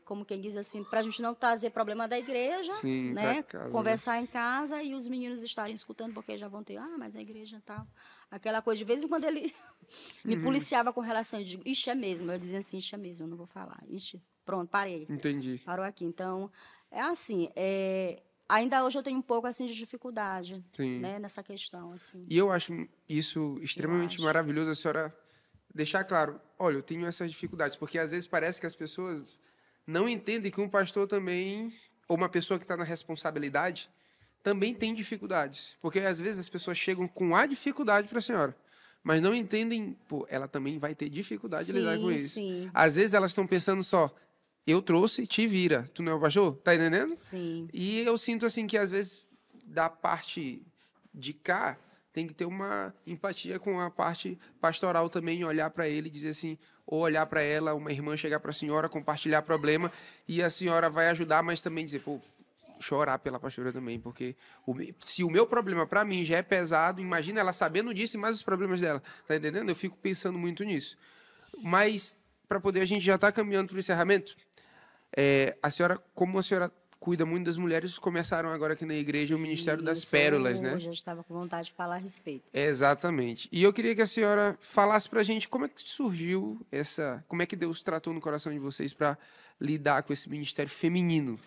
como quem diz assim, para a gente não trazer problema da igreja, né? Casa, conversar em casa e os meninos estarem escutando, porque já vão ter, mas a igreja e tal. Aquela coisa, de vez em quando ele me policiava com relação, eu digo, ixi, é mesmo. Eu dizia assim, ixi, é mesmo, eu não vou falar. Ixi, pronto, parei. Entendi. Parou aqui. Então, é assim, ainda hoje eu tenho um pouco assim de dificuldade, né, nessa questão. Assim. E eu acho isso extremamente maravilhoso, a senhora deixar claro, olha, eu tenho essas dificuldades, porque às vezes parece que as pessoas não entendem que um pastor também, ou uma pessoa que está na responsabilidade, também tem dificuldades. Porque às vezes as pessoas chegam com a dificuldade para a senhora, mas não entendem, pô, ela também vai ter dificuldade de lidar com isso. Às vezes elas estão pensando só, eu trouxe, te vira, tu não é o pastor? Tá entendendo? Sim. E eu sinto assim que às vezes da parte de cá, tem que ter uma empatia com a parte pastoral também, olhar para ele e dizer assim, ou olhar para ela, uma irmã chegar para a senhora, compartilhar problema, e a senhora vai ajudar, mas também dizer, pô, chorar pela pastora também, porque se o meu problema para mim já é pesado, imagina ela sabendo disso e mais os problemas dela, tá entendendo? Eu fico pensando muito nisso. Mas, para poder, a gente já está caminhando para o encerramento, a senhora, como a senhora cuida muito das mulheres, começaram agora aqui na igreja o Ministério das Pérolas, né? Hoje eu estava com vontade de falar a respeito. Exatamente. E eu queria que a senhora falasse pra gente como é que surgiu como é que Deus tratou no coração de vocês para lidar com esse ministério feminino,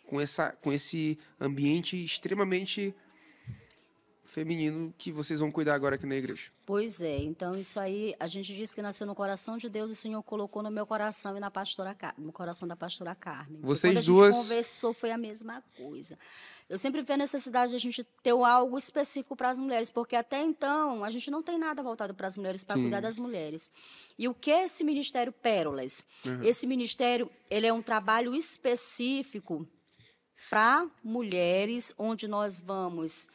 com esse ambiente extremamente feminino que vocês vão cuidar agora aqui na igreja. Pois é, então isso aí, a gente diz que nasceu no coração de Deus, o Senhor colocou no meu coração e no coração da pastora Carmen. Vocês quando duas... a gente conversou, foi a mesma coisa. Eu sempre vi a necessidade de a gente ter algo específico para as mulheres, porque até então a gente não tem nada voltado para as mulheres, para cuidar das mulheres. E o que é esse Ministério Pérolas? Esse ministério, ele é um trabalho específico para mulheres, onde nós vamos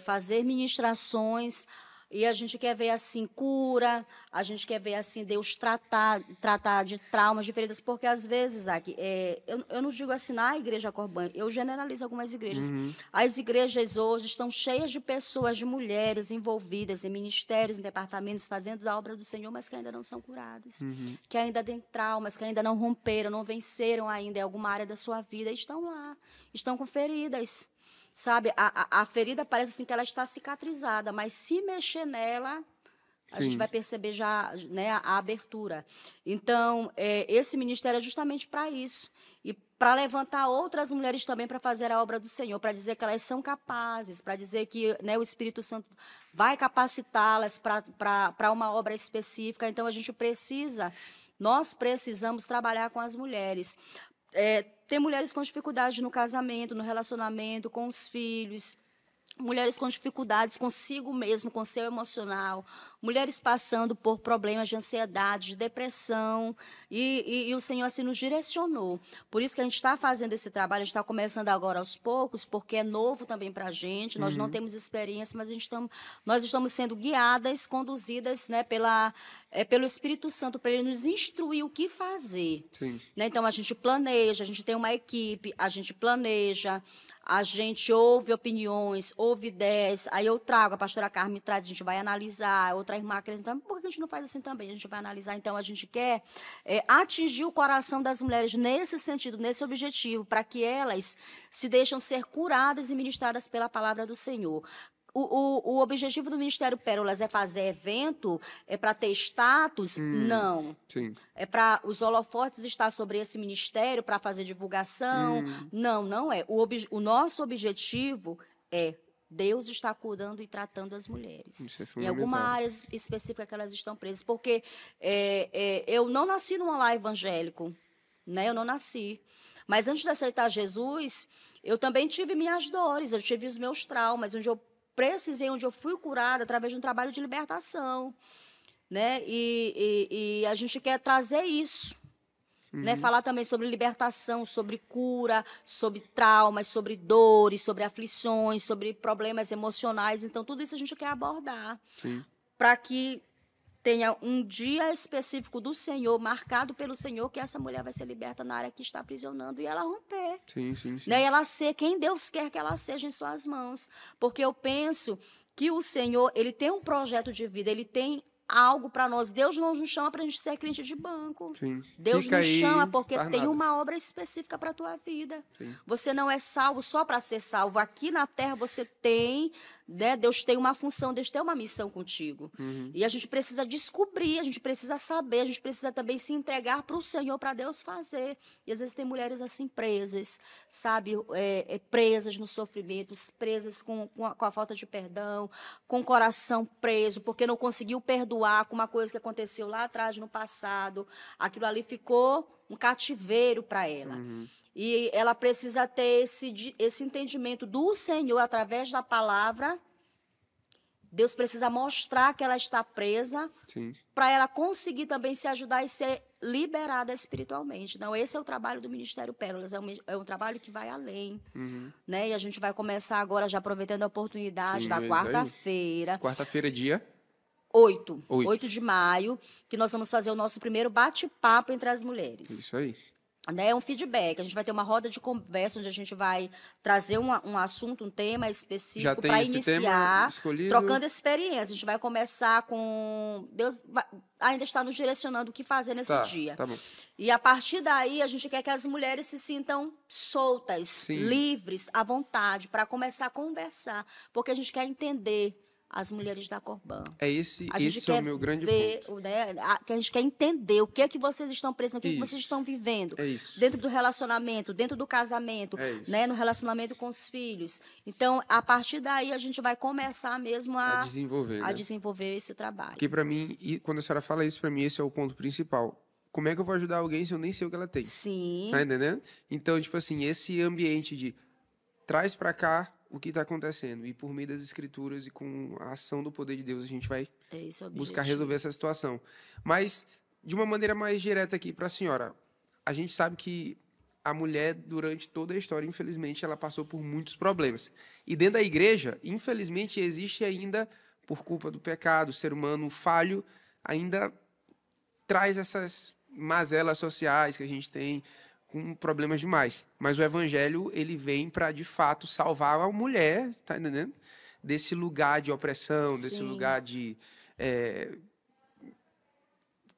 fazer ministrações, e a gente quer ver assim cura, a gente quer ver assim Deus tratar de traumas, de feridas, porque às vezes aqui, eu não digo assim na igreja Corban, eu generalizo algumas igrejas. As igrejas hoje estão cheias de pessoas, de mulheres envolvidas em ministérios, em departamentos, fazendo a obra do Senhor, mas que ainda não são curadas, que ainda têm traumas, que ainda não romperam, não venceram ainda em alguma área da sua vida, estão lá, estão com feridas. Sabe, a ferida parece assim que ela está cicatrizada, mas se mexer nela, a gente vai perceber já, né, a abertura. Então, esse ministério é justamente para isso. E para levantar outras mulheres também para fazer a obra do Senhor, para dizer que elas são capazes, para dizer que, né, o Espírito Santo vai capacitá-las para uma obra específica. Então, nós precisamos trabalhar com as mulheres. Tem mulheres com dificuldade no casamento, no relacionamento, com os filhos, mulheres com dificuldades consigo mesmo, com seu emocional, mulheres passando por problemas de ansiedade, de depressão, e o Senhor assim nos direcionou. Por isso que a gente está fazendo esse trabalho, a gente está começando agora aos poucos, porque é novo também para a gente, nós não temos experiência, mas nós estamos sendo guiadas, conduzidas, né, pelo Espírito Santo, para Ele nos instruir o que fazer. Né? Então, a gente planeja, a gente tem uma equipe, a gente planeja, a gente ouve opiniões, ouve ideias, aí eu trago, a pastora Carmen traz, a gente vai analisar, outra irmã acrescenta, por que a gente não faz assim também? A gente vai analisar, então a gente quer atingir o coração das mulheres nesse sentido, nesse objetivo, para que elas se deixem ser curadas e ministradas pela palavra do Senhor. O objetivo do Ministério Pérolas é fazer evento? É para ter status? Não. É para os holofotes estar sobre esse ministério, para fazer divulgação? Não, não é. O nosso objetivo é Deus está cuidando e tratando as mulheres. Isso é fundamental. Em alguma área específica que elas estão presas. Porque eu não nasci num lar evangélico, né? Eu não nasci. Mas antes de aceitar Jesus, eu também tive minhas dores, eu tive os meus traumas, onde eu fui curada através de um trabalho de libertação, né? E a gente quer trazer isso, né? Falar também sobre libertação, sobre cura, sobre traumas, sobre dores, sobre aflições, sobre problemas emocionais. Então, tudo isso a gente quer abordar para que tenha um dia específico do Senhor, marcado pelo Senhor, que essa mulher vai ser liberta na área que está aprisionando e ela romper. Né? E ela ser quem Deus quer que ela seja em suas mãos. Porque eu penso que o Senhor, Ele tem um projeto de vida, Ele tem algo para nós. Deus não nos chama para a gente ser crente de banco. Deus nos chama porque tem uma obra específica para a tua vida. Você não é salvo só para ser salvo. Aqui na terra você tem, né? Deus tem uma função, Deus tem uma missão contigo. E a gente precisa descobrir, a gente precisa saber, a gente precisa também se entregar para o Senhor, para Deus fazer. E às vezes tem mulheres assim presas, sabe? Presas no sofrimento, presas com a falta de perdão, com o coração preso, porque não conseguiu perdoar com uma coisa que aconteceu lá atrás, no passado. Aquilo ali ficou um cativeiro para ela. E ela precisa ter esse entendimento do Senhor através da palavra Deus precisa mostrar que ela está presa para ela conseguir também se ajudar e ser liberada espiritualmente. Então, esse é o trabalho do Ministério Pérolas. É um trabalho que vai além. Né? E a gente vai começar agora, já aproveitando a oportunidade, da quarta-feira. Quarta-feira, dia? 8 de maio, que nós vamos fazer o nosso primeiro bate-papo entre as mulheres. Isso aí. Né, é um feedback. A gente vai ter uma roda de conversa onde a gente vai trazer um assunto, um tema específico para iniciar, trocando experiência. A gente vai começar com... Deus ainda está nos direcionando o que fazer nesse dia. Tá bom. E a partir daí, a gente quer que as mulheres se sintam soltas, livres, à vontade, para começar a conversar. Porque a gente quer entender as mulheres da Corban. Esse é o meu grande ponto. Né, que a gente quer entender o que é que vocês estão precisando, o que é que vocês estão vivendo. Dentro do relacionamento, dentro do casamento, né, no relacionamento com os filhos. Então, a partir daí, a gente vai começar mesmo a desenvolver esse trabalho. Porque, para mim, quando a senhora fala isso, para mim, esse é o ponto principal. Como é que eu vou ajudar alguém se eu nem sei o que ela tem? Sim. Tá entendendo? Então, tipo assim, esse ambiente de traz para cá o que está acontecendo. E por meio das escrituras e com a ação do poder de Deus, a gente vai buscar resolver essa situação. Mas, de uma maneira mais direta aqui para a senhora, a gente sabe que a mulher, durante toda a história, infelizmente, ela passou por muitos problemas. E dentro da igreja, infelizmente, existe ainda, por culpa do pecado, o ser humano falho, ainda traz essas mazelas sociais que a gente tem, com problemas demais. Mas o evangelho, ele vem para, de fato, salvar a mulher, tá entendendo? Desse lugar de opressão, desse lugar de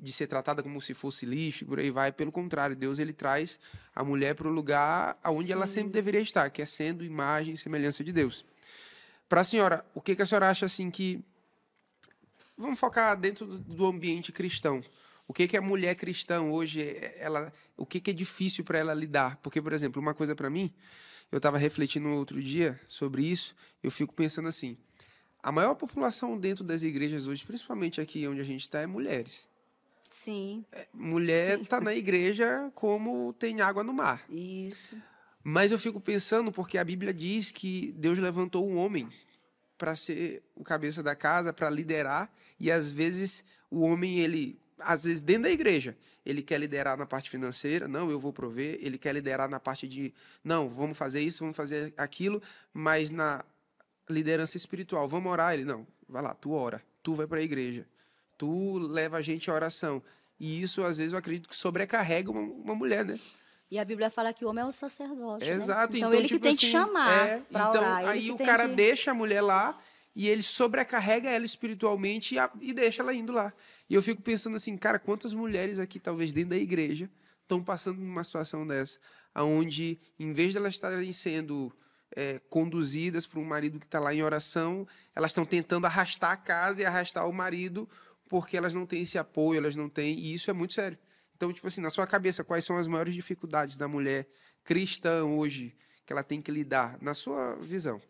ser tratada como se fosse lixo, por aí vai. Pelo contrário, Deus, ele traz a mulher para o lugar onde ela sempre deveria estar, que é sendo imagem e semelhança de Deus. Para a senhora, o que a senhora acha assim que... Vamos focar dentro do ambiente cristão. O que a mulher cristã hoje, o que é difícil para ela lidar? Porque, por exemplo, uma coisa para mim, eu estava refletindo outro dia sobre isso, eu fico pensando assim, a maior população dentro das igrejas hoje, principalmente aqui onde a gente está, é mulheres. Sim. Mulher está na igreja como tem água no mar. Isso. Mas eu fico pensando, porque a Bíblia diz que Deus levantou um homem para ser o cabeça da casa, para liderar, e às vezes o homem, às vezes dentro da igreja, ele quer liderar na parte financeira, não, eu vou prover, ele quer liderar na parte de, não, vamos fazer isso, vamos fazer aquilo, mas na liderança espiritual, vamos orar, ele, não, vai lá, tu ora, tu vai para a igreja, tu leva a gente à oração, e isso às vezes eu acredito que sobrecarrega uma mulher, né? E a Bíblia fala que o homem é o sacerdote, Exato. Né? Então ele tipo que tem assim, que chamar para então, orar. Aí o cara deixa a mulher lá e ele sobrecarrega ela espiritualmente e deixa ela indo lá. E eu fico pensando assim, cara, quantas mulheres aqui, talvez dentro da igreja, estão passando por uma situação dessa, onde, em vez de elas estarem sendo conduzidas por um marido que está lá em oração, elas estão tentando arrastar a casa e arrastar o marido porque elas não têm esse apoio, elas não têm, e isso é muito sério. Então, tipo assim, na sua cabeça, quais são as maiores dificuldades da mulher cristã hoje que ela tem que lidar, na sua visão?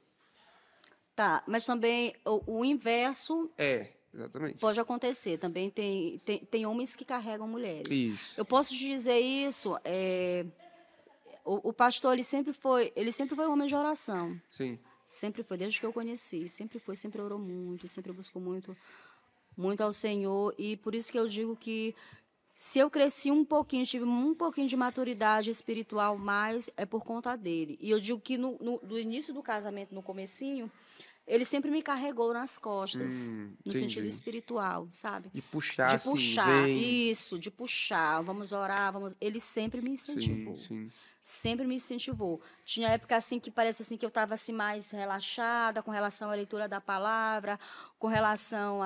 Tá, mas também o inverso exatamente. Pode acontecer. Também tem homens que carregam mulheres. Isso. Eu posso te dizer isso, o pastor, ele sempre foi um homem de oração. Sim. Sempre foi, desde que eu conheci. Sempre orou muito, sempre buscou muito ao Senhor. E por isso que eu digo que se eu cresci um pouquinho, tive um pouquinho de maturidade espiritual mais, é por conta dele. E eu digo que no início do casamento, no comecinho, ele sempre me carregou nas costas, no sentido espiritual, sabe? De puxar, de puxar, assim, isso, de puxar. Vamos orar, ele sempre me incentivou. Sim. Sempre me incentivou. Tinha época assim que parece assim que eu estava assim mais relaxada com relação à leitura da palavra, com relação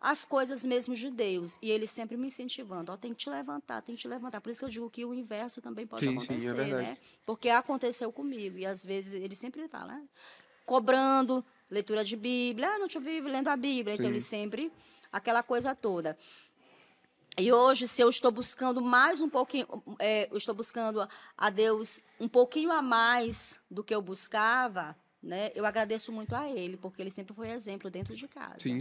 às coisas mesmo de Deus, e ele sempre me incentivando, tem que te levantar, tem que te levantar. Por isso que eu digo que o inverso também pode acontecer, né? Porque aconteceu comigo e às vezes ele sempre fala, cobrando leitura de Bíblia, não te vive lendo a Bíblia, então ele sempre aquela coisa toda. E hoje, se eu estou buscando mais um pouquinho, eu estou buscando a Deus um pouquinho a mais do que eu buscava, né? Eu agradeço muito a ele, porque ele sempre foi exemplo dentro de casa. Sim.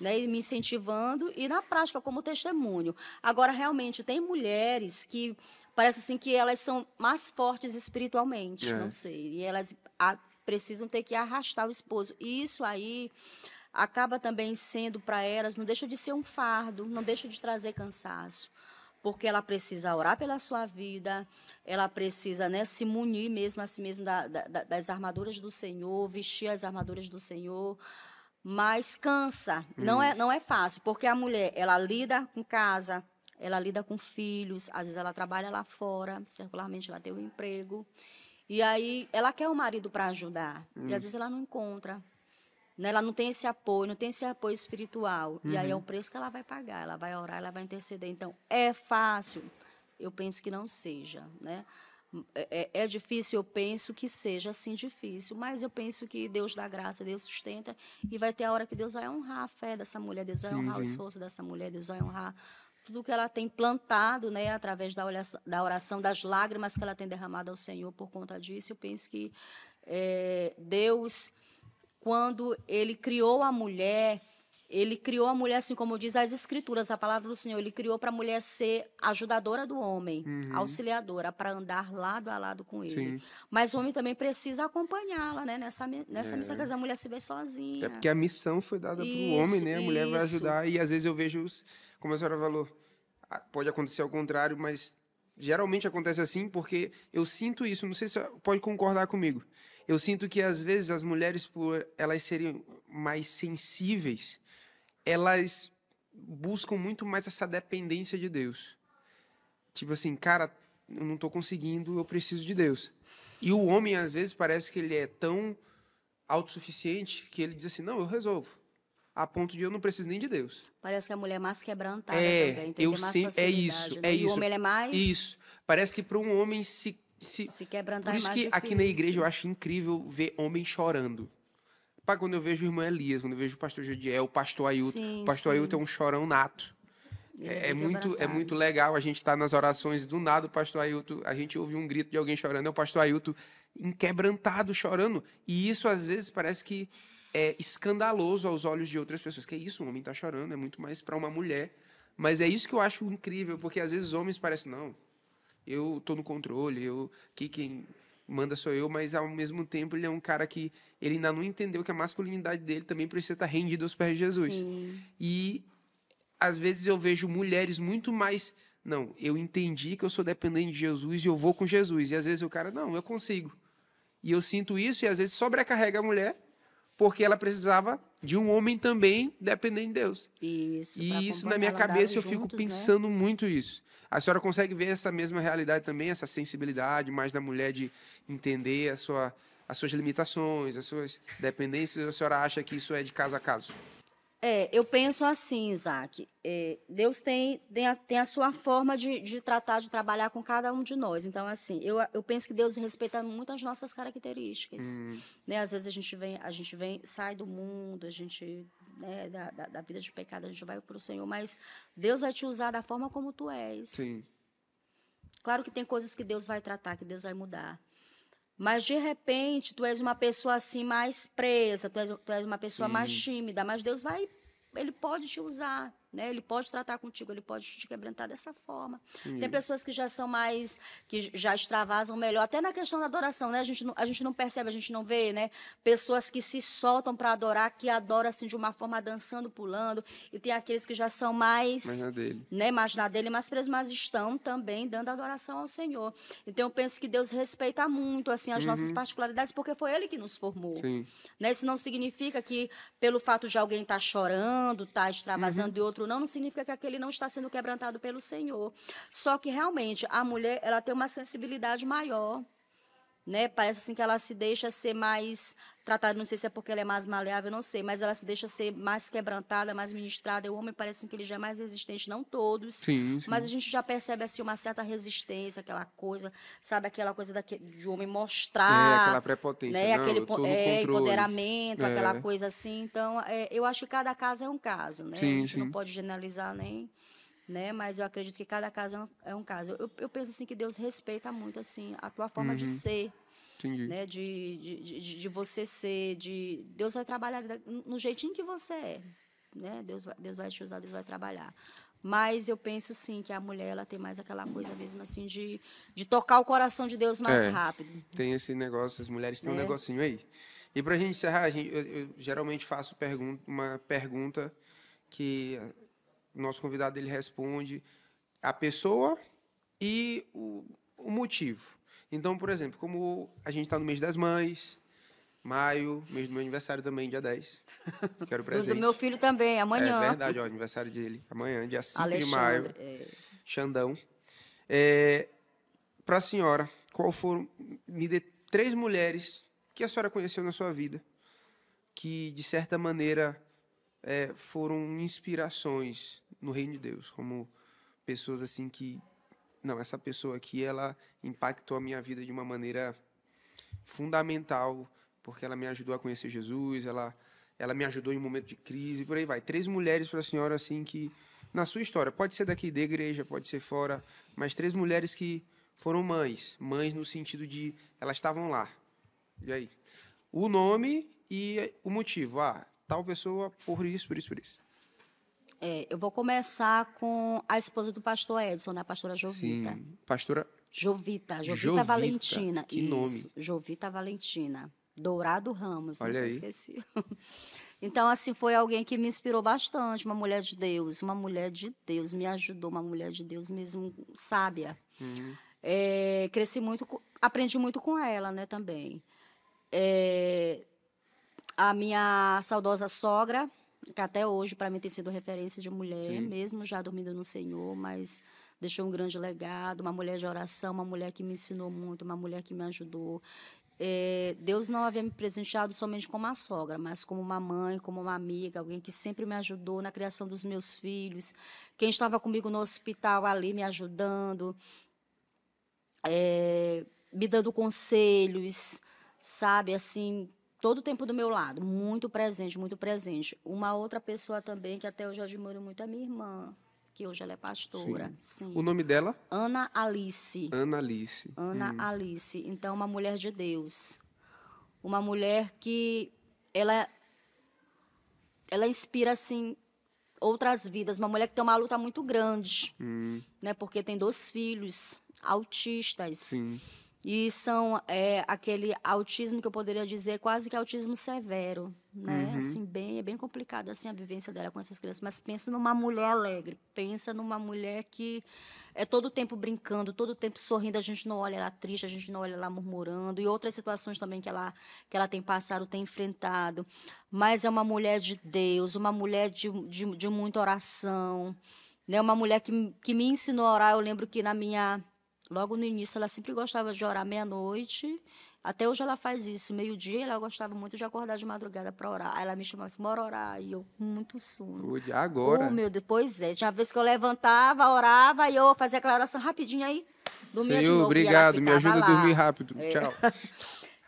Né? Me incentivando e na prática como testemunho. Agora, realmente, tem mulheres que parece assim que elas são mais fortes espiritualmente, não sei, e elas precisam ter que arrastar o esposo. E isso aí acaba também sendo para elas, não deixa de ser um fardo, não deixa de trazer cansaço. Porque ela precisa orar pela sua vida, ela precisa, né, se munir mesmo, assim mesmo das armaduras do Senhor, vestir as armaduras do Senhor, mas cansa, não é fácil, porque a mulher, ela lida com casa, ela lida com filhos, às vezes ela trabalha lá fora, circularmente ela tem um emprego, e aí ela quer o marido para ajudar, e às vezes ela não encontra. Né? Ela não tem esse apoio, não tem esse apoio espiritual. E aí é o preço que ela vai pagar, ela vai orar, ela vai interceder. Então, é fácil? Eu penso que não seja. Né? É difícil, eu penso que seja, assim, difícil. Mas eu penso que Deus dá graça, Deus sustenta. E vai ter a hora que Deus vai honrar a fé dessa mulher, Deus vai honrar o esforço dessa mulher, Deus vai honrar tudo que ela tem plantado, né, através da oração, das lágrimas que ela tem derramado ao Senhor por conta disso. Eu penso que Deus, quando ele criou a mulher assim como diz as Escrituras, a palavra do Senhor, ele criou para a mulher ser ajudadora do homem, auxiliadora, para andar lado a lado com ele. Sim. Mas o homem também precisa acompanhá-la, né? Nessa missão, que a mulher se vê sozinha. É porque a missão foi dada para o homem, né? A mulher vai ajudar, e às vezes eu vejo, como a senhora falou, pode acontecer ao contrário, mas geralmente acontece assim porque eu sinto isso, não sei se você pode concordar comigo. Eu sinto que, às vezes, as mulheres, por elas serem mais sensíveis, elas buscam muito mais essa dependência de Deus. Tipo assim, cara, eu não estou conseguindo, eu preciso de Deus. E o homem, às vezes, parece que ele é tão autossuficiente que ele diz assim, não, eu resolvo. A ponto de eu não preciso nem de Deus. Parece que a mulher é mais quebrantada também, tem mais facilidade. É isso, né? é isso. E o homem, ele é mais... Isso. Parece que para um homem se quebrantar. Por isso que aqui na igreja eu acho incrível ver homem chorando. Quando eu vejo o irmão Elias, quando eu vejo o pastor Jodiel, o pastor Ailton. O pastor Ailton é um chorão nato. É muito legal a gente estar nas orações, do nada o pastor Ailton, a gente ouve um grito de alguém chorando, é o pastor Ailton inquebrantado, chorando. E isso, às vezes, parece que é escandaloso aos olhos de outras pessoas. Que é isso, um homem está chorando, é muito mais para uma mulher. Mas é isso que eu acho incrível, porque às vezes os homens parecem, não, eu estou no controle, quem manda sou eu, mas ao mesmo tempo ele é um cara que ele ainda não entendeu que a masculinidade dele também precisa estar rendida aos pés de Jesus. Sim. E às vezes eu vejo mulheres muito mais, não, eu entendi que eu sou dependente de Jesus e eu vou com Jesus. E às vezes o cara, não, eu consigo. E eu sinto isso e às vezes sobrecarrega a mulher porque ela precisava de um homem também dependente de Deus. Isso. E isso na minha cabeça eu fico pensando muito isso. A senhora consegue ver essa mesma realidade também, essa sensibilidade mais da mulher de entender as suas limitações, as suas dependências, ou a senhora acha que isso é de caso a caso? Eu penso assim, Isaac, Deus tem a sua forma de tratar, de trabalhar com cada um de nós. Então, assim, eu penso que Deus respeita muito as nossas características. Né? Às vezes a gente vem, sai do mundo, a gente, né, da vida de pecado, a gente vai para o Senhor, mas Deus vai te usar da forma como tu és. Sim. Claro que tem coisas que Deus vai tratar, que Deus vai mudar. Mas, de repente, tu és uma pessoa assim mais presa, tu és uma pessoa mais tímida, mas Deus ele pode te usar, né? Ele pode tratar contigo, ele pode te quebrantar dessa forma. Tem pessoas que já são mais, que já extravasam melhor, até na questão da adoração, né? A gente não percebe, a gente não vê, né? Pessoas que se soltam para adorar, que adoram assim de uma forma dançando, pulando, e tem aqueles que já são mais na dele, né? Mais na dele, mas estão também dando adoração ao Senhor. Então eu penso que Deus respeita muito assim as nossas particularidades, porque foi Ele que nos formou. Sim. Né? Isso não significa que pelo fato de alguém estar chorando, estar extravasando e outro não significa que aquele não está sendo quebrantado pelo Senhor. Só que realmente a mulher, ela tem uma sensibilidade maior, né? Parece assim que ela se deixa ser mais tratada, não sei se é porque ela é mais maleável, não sei, mas ela se deixa ser mais quebrantada, mais ministrada. E o homem parece que ele já é mais resistente, não todos, sim. Mas a gente já percebe assim uma certa resistência, aquela coisa, sabe, aquela coisa de homem mostrar, aquela prepotência, né? Não, Aquele eu tô no controle. Empoderamento, aquela coisa assim. Então, eu acho que cada caso é um caso, né? Sim, a gente não pode generalizar nem, né? Mas eu acredito que cada caso é um caso. Eu penso assim que Deus respeita muito assim a tua forma de ser. Entendi. Né, de você ser, Deus vai trabalhar no jeitinho que você é, né? Deus vai te usar, Deus vai trabalhar. Mas eu penso sim que a mulher ela tem mais aquela coisa mesmo assim de tocar o coração de Deus mais rápido. Tem esse negócio, as mulheres têm um negocinho aí. E para a gente encerrar, eu geralmente faço uma pergunta que o nosso convidado ele responde a pessoa e o motivo. Então, por exemplo, como a gente está no mês das mães, maio, mês do meu aniversário também, dia 10. Quero presente. Do meu filho também, amanhã. É verdade, ó, aniversário dele. Amanhã, dia 5 de Alexandre, maio. Xandão. Para a senhora, me dê 3 mulheres que a senhora conheceu na sua vida, que, de certa maneira, foram inspirações no reino de Deus, como pessoas assim que... Não, essa pessoa aqui, ela impactou a minha vida de uma maneira fundamental, porque ela me ajudou a conhecer Jesus, ela me ajudou em um momento de crise, por aí vai. 3 mulheres para a senhora, assim, que, na sua história, pode ser daqui da igreja, pode ser fora, mas 3 mulheres que foram mães no sentido de, elas estavam lá. E aí? O nome e o motivo. Tal pessoa, por isso, por isso, por isso. Eu vou começar com a esposa do pastor Edson, né? A pastora Jovita. Sim, pastora... Jovita Valentina. Que isso, nome. Jovita Valentina. Dourado Ramos, Olha nunca aí. esqueci. Então, assim, foi alguém que me inspirou bastante, uma mulher de Deus, me ajudou, uma mulher de Deus mesmo, sábia. Cresci muito, aprendi muito com ela, né, também. A minha saudosa sogra, que até hoje para mim tem sido referência de mulher, Sim. mesmo já dormindo no Senhor, mas deixou um grande legado, uma mulher de oração, uma mulher que me ensinou muito, uma mulher que me ajudou. Deus não havia me presenteado somente como uma sogra, mas como uma mãe, como uma amiga, alguém que sempre me ajudou na criação dos meus filhos, quem estava comigo no hospital ali me ajudando, me dando conselhos, sabe, assim, todo o tempo do meu lado, muito presente, muito presente. Uma outra pessoa também, que até hoje eu admiro muito, é minha irmã, que hoje ela é pastora. Sim. O nome dela? Ana Alice. Ana Alice. Ana Alice. Então, uma mulher de Deus. Uma mulher que ela inspira, assim, outras vidas. Uma mulher que tem uma luta muito grande, né? Porque tem 2 filhos autistas. Sim. E são aquele autismo que eu poderia dizer quase que autismo severo, né? Assim, bem complicado assim, a vivência dela com essas crianças. Mas pensa numa mulher alegre, pensa numa mulher que é todo o tempo brincando, todo o tempo sorrindo. A gente não olha ela triste, a gente não olha ela murmurando. E outras situações também que ela tem passado, tem enfrentado. Mas é uma mulher de Deus, uma mulher de muita oração, né? Uma mulher que me ensinou a orar. Eu lembro que logo no início, ela sempre gostava de orar meia-noite. Até hoje ela faz isso. Meio-dia, ela gostava muito de acordar de madrugada para orar. Aí ela me chamava assim, bora orar. E eu, com muito sono. Agora? Oh, meu Deus, pois é. Tinha uma vez que eu levantava, orava, e eu fazia aquela oração rapidinho aí. Dormia de novo. Obrigado, me ajuda a dormir rápido. Tchau.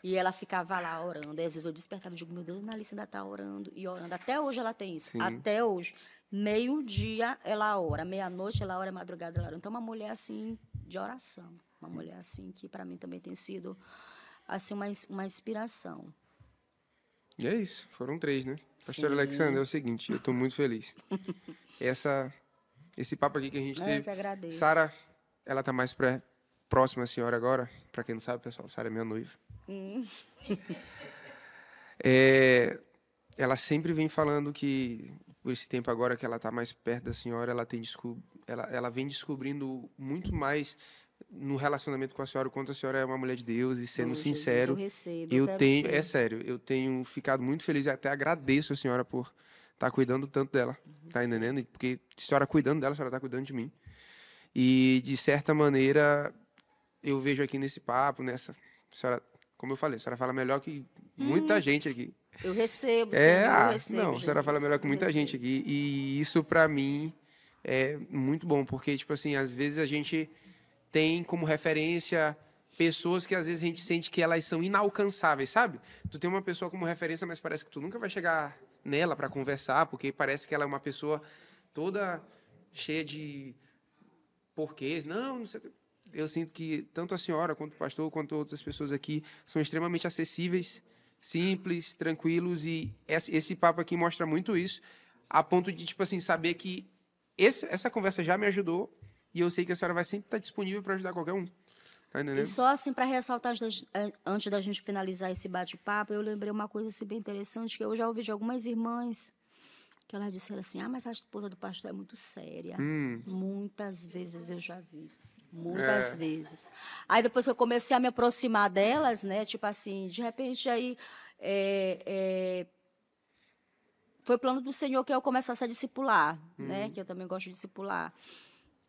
E ela ficava lá orando. E às vezes eu despertava e digo, meu Deus, a Analice ainda está orando e orando. Até hoje ela tem isso. Sim. Até hoje. Meio-dia ela ora, meia-noite ela ora, madrugada ela ora. Então, uma mulher assim, de oração. Uma mulher assim, que para mim também tem sido assim, uma inspiração. E é isso, foram 3, né? Sim. Pastor Alexandre, é o seguinte, eu estou muito feliz. Esse papo aqui que a gente teve. Eu que agradeço. Sara, ela está mais próxima à senhora agora. Para quem não sabe, pessoal, Sara é minha noiva. Ela sempre vem falando que, por esse tempo agora que ela está mais perto da senhora, ela vem descobrindo muito mais no relacionamento com a senhora, o quanto a senhora é uma mulher de Deus. E sendo sincero, é sério, eu tenho ficado muito feliz e até agradeço a senhora por estar cuidando tanto dela, tá entendendo? Porque a senhora cuidando dela, a senhora está cuidando de mim. E, de certa maneira, eu vejo aqui nesse papo, a senhora, como eu falei, a senhora fala melhor que muita gente aqui. Eu recebo, eu recebo. Não, a senhora fala melhor que muita gente aqui. E isso, para mim, é muito bom, porque, tipo assim, às vezes a gente tem como referência pessoas que às vezes a gente sente que elas são inalcançáveis, sabe? Tu tem uma pessoa como referência, mas parece que tu nunca vai chegar nela para conversar, porque parece que ela é uma pessoa toda cheia de porquês. Não sei. Eu sinto que tanto a senhora, quanto o pastor, quanto outras pessoas aqui são extremamente acessíveis, simples, tranquilos, e esse papo aqui mostra muito isso, a ponto de, tipo assim, saber que essa conversa já me ajudou e eu sei que a senhora vai sempre estar disponível para ajudar qualquer um. Tá entendendo? E só assim, para ressaltar, antes da gente finalizar esse bate-papo, eu lembrei uma coisa assim, bem interessante, que eu já ouvi de algumas irmãs, que elas disseram assim, mas a esposa do pastor é muito séria. Muitas vezes eu já vi. Muitas vezes. Aí depois que eu comecei a me aproximar delas, né? Tipo assim, de repente aí foi plano do Senhor que eu começasse a discipular, né? Que eu também gosto de discipular.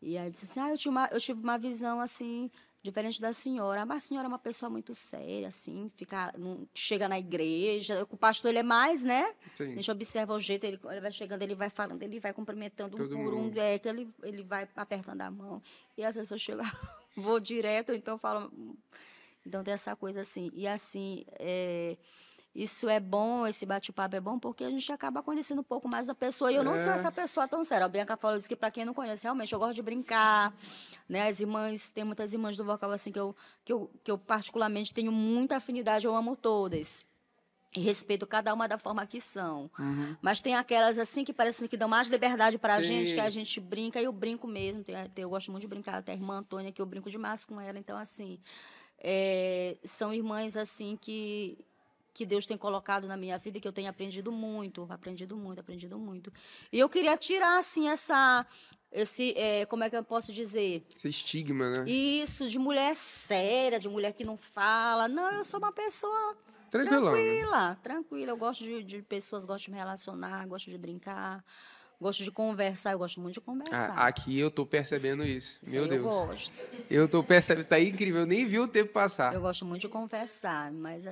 E aí disse assim, eu tive uma visão assim diferente da senhora. Mas a senhora é uma pessoa muito séria, assim, não chega na igreja. O pastor, ele é mais, né? Sim. A gente observa o jeito, ele vai chegando, ele vai falando, ele vai cumprimentando Todo um por um, mundo. que ele vai apertando a mão. E às vezes eu chego, vou direto, então falo... Então tem essa coisa assim. E assim, isso é bom, esse bate-papo é bom, porque a gente acaba conhecendo um pouco mais da pessoa. E eu não sou essa pessoa tão séria. A Bianca falou, disse que para quem não conhece, realmente, eu gosto de brincar. Né? As irmãs, tem muitas irmãs do vocal assim que eu particularmente tenho muita afinidade, eu amo todas. E respeito cada uma da forma que são. Mas tem aquelas assim que parecem que dão mais liberdade para a gente, que a gente brinca, e eu brinco mesmo. Eu gosto muito de brincar, até a irmã Antônia, que eu brinco demais com ela. Então, assim, são irmãs assim que Deus tem colocado na minha vida e que eu tenho aprendido muito. E eu queria tirar, assim, como é que eu posso dizer? Esse estigma, né? Isso, de mulher séria, de mulher que não fala. Não, eu sou uma pessoa Tranquila. tranquila. Eu gosto de pessoas, gosto de me relacionar, gosto de brincar, gosto de conversar. Eu gosto muito de conversar. Aqui eu tô percebendo isso. Meu Deus. Eu gosto. Eu tô percebendo, tá incrível, eu nem vi o tempo passar. Eu gosto muito de conversar, mas é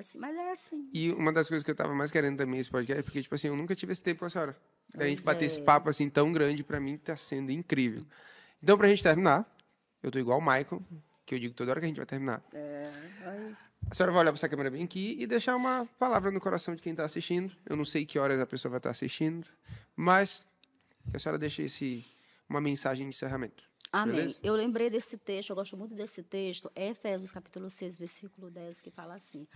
assim. E uma das coisas que eu tava mais querendo também esse podcast, porque, tipo assim, eu nunca tive esse tempo com a senhora. A gente bater esse papo, assim, tão grande, pra mim, tá sendo incrível. Então, pra gente terminar, eu tô igual o Michael, que eu digo toda hora que a gente vai terminar. A senhora vai olhar pra essa câmera bem aqui e deixar uma palavra no coração de quem tá assistindo. Eu não sei que horas a pessoa vai estar assistindo, mas que a senhora deixe uma mensagem de encerramento. Amém. Beleza? Eu lembrei desse texto, eu gosto muito desse texto, é Efésios capítulo 6, versículo 10, que fala assim,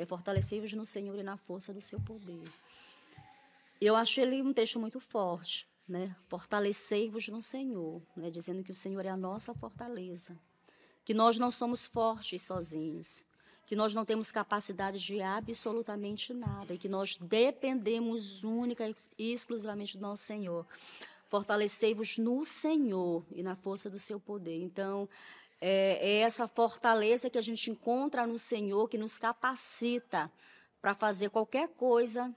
fortalecei-vos no Senhor e na força do seu poder. Eu acho ele um texto muito forte, né? Fortalecei-vos no Senhor, né? Dizendo que o Senhor é a nossa fortaleza, que nós não somos fortes sozinhos, que nós não temos capacidade de absolutamente nada e que nós dependemos única e exclusivamente do nosso Senhor. Fortalecei-vos no Senhor e na força do seu poder. Então, é essa fortaleza que a gente encontra no Senhor que nos capacita para fazer qualquer coisa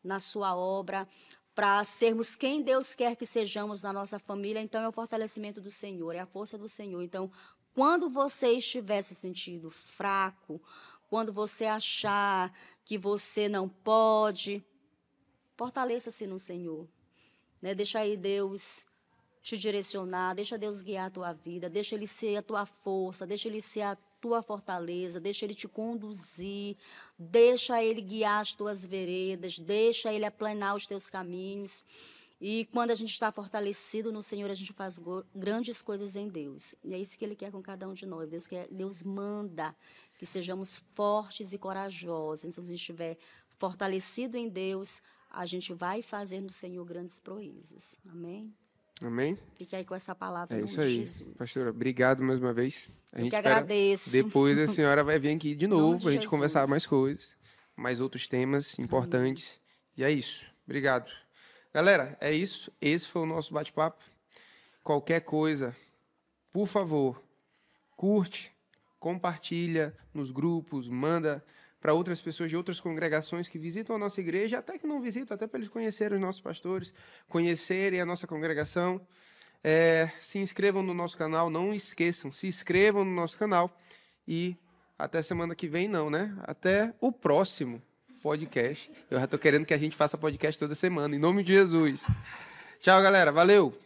na sua obra, para sermos quem Deus quer que sejamos na nossa família. Então, é o fortalecimento do Senhor, é a força do Senhor. Então, quando você estiver se sentindo fraco, quando você achar que você não pode, fortaleça-se no Senhor. Né? Deixa aí Deus te direcionar, deixa Deus guiar a tua vida, deixa Ele ser a tua força, deixa Ele ser a tua fortaleza, deixa Ele te conduzir, deixa Ele guiar as tuas veredas, deixa Ele aplanar os teus caminhos. E quando a gente está fortalecido no Senhor, a gente faz grandes coisas em Deus. E é isso que Ele quer com cada um de nós. Deus manda que sejamos fortes e corajosos. Então, se a gente estiver fortalecido em Deus, a gente vai fazer no Senhor grandes proezas. Amém? Amém? Fique aí com essa palavra. É isso aí. Jesus. Pastora, obrigado mais uma vez. Eu que agradeço. Depois a senhora vai vir aqui de novo para a gente Jesus. conversar mais coisas, mais outros temas importantes. E é isso. Obrigado. Galera, é isso. Esse foi o nosso bate-papo. Qualquer coisa, por favor, curte, compartilha nos grupos, manda para outras pessoas de outras congregações que visitam a nossa igreja, até que não visitam, até para eles conhecerem os nossos pastores, conhecerem a nossa congregação. Se inscrevam no nosso canal, não esqueçam, se inscrevam no nosso canal e até semana que vem não, né? Até o próximo podcast. Eu já estou querendo que a gente faça podcast toda semana, em nome de Jesus. Tchau, galera. Valeu!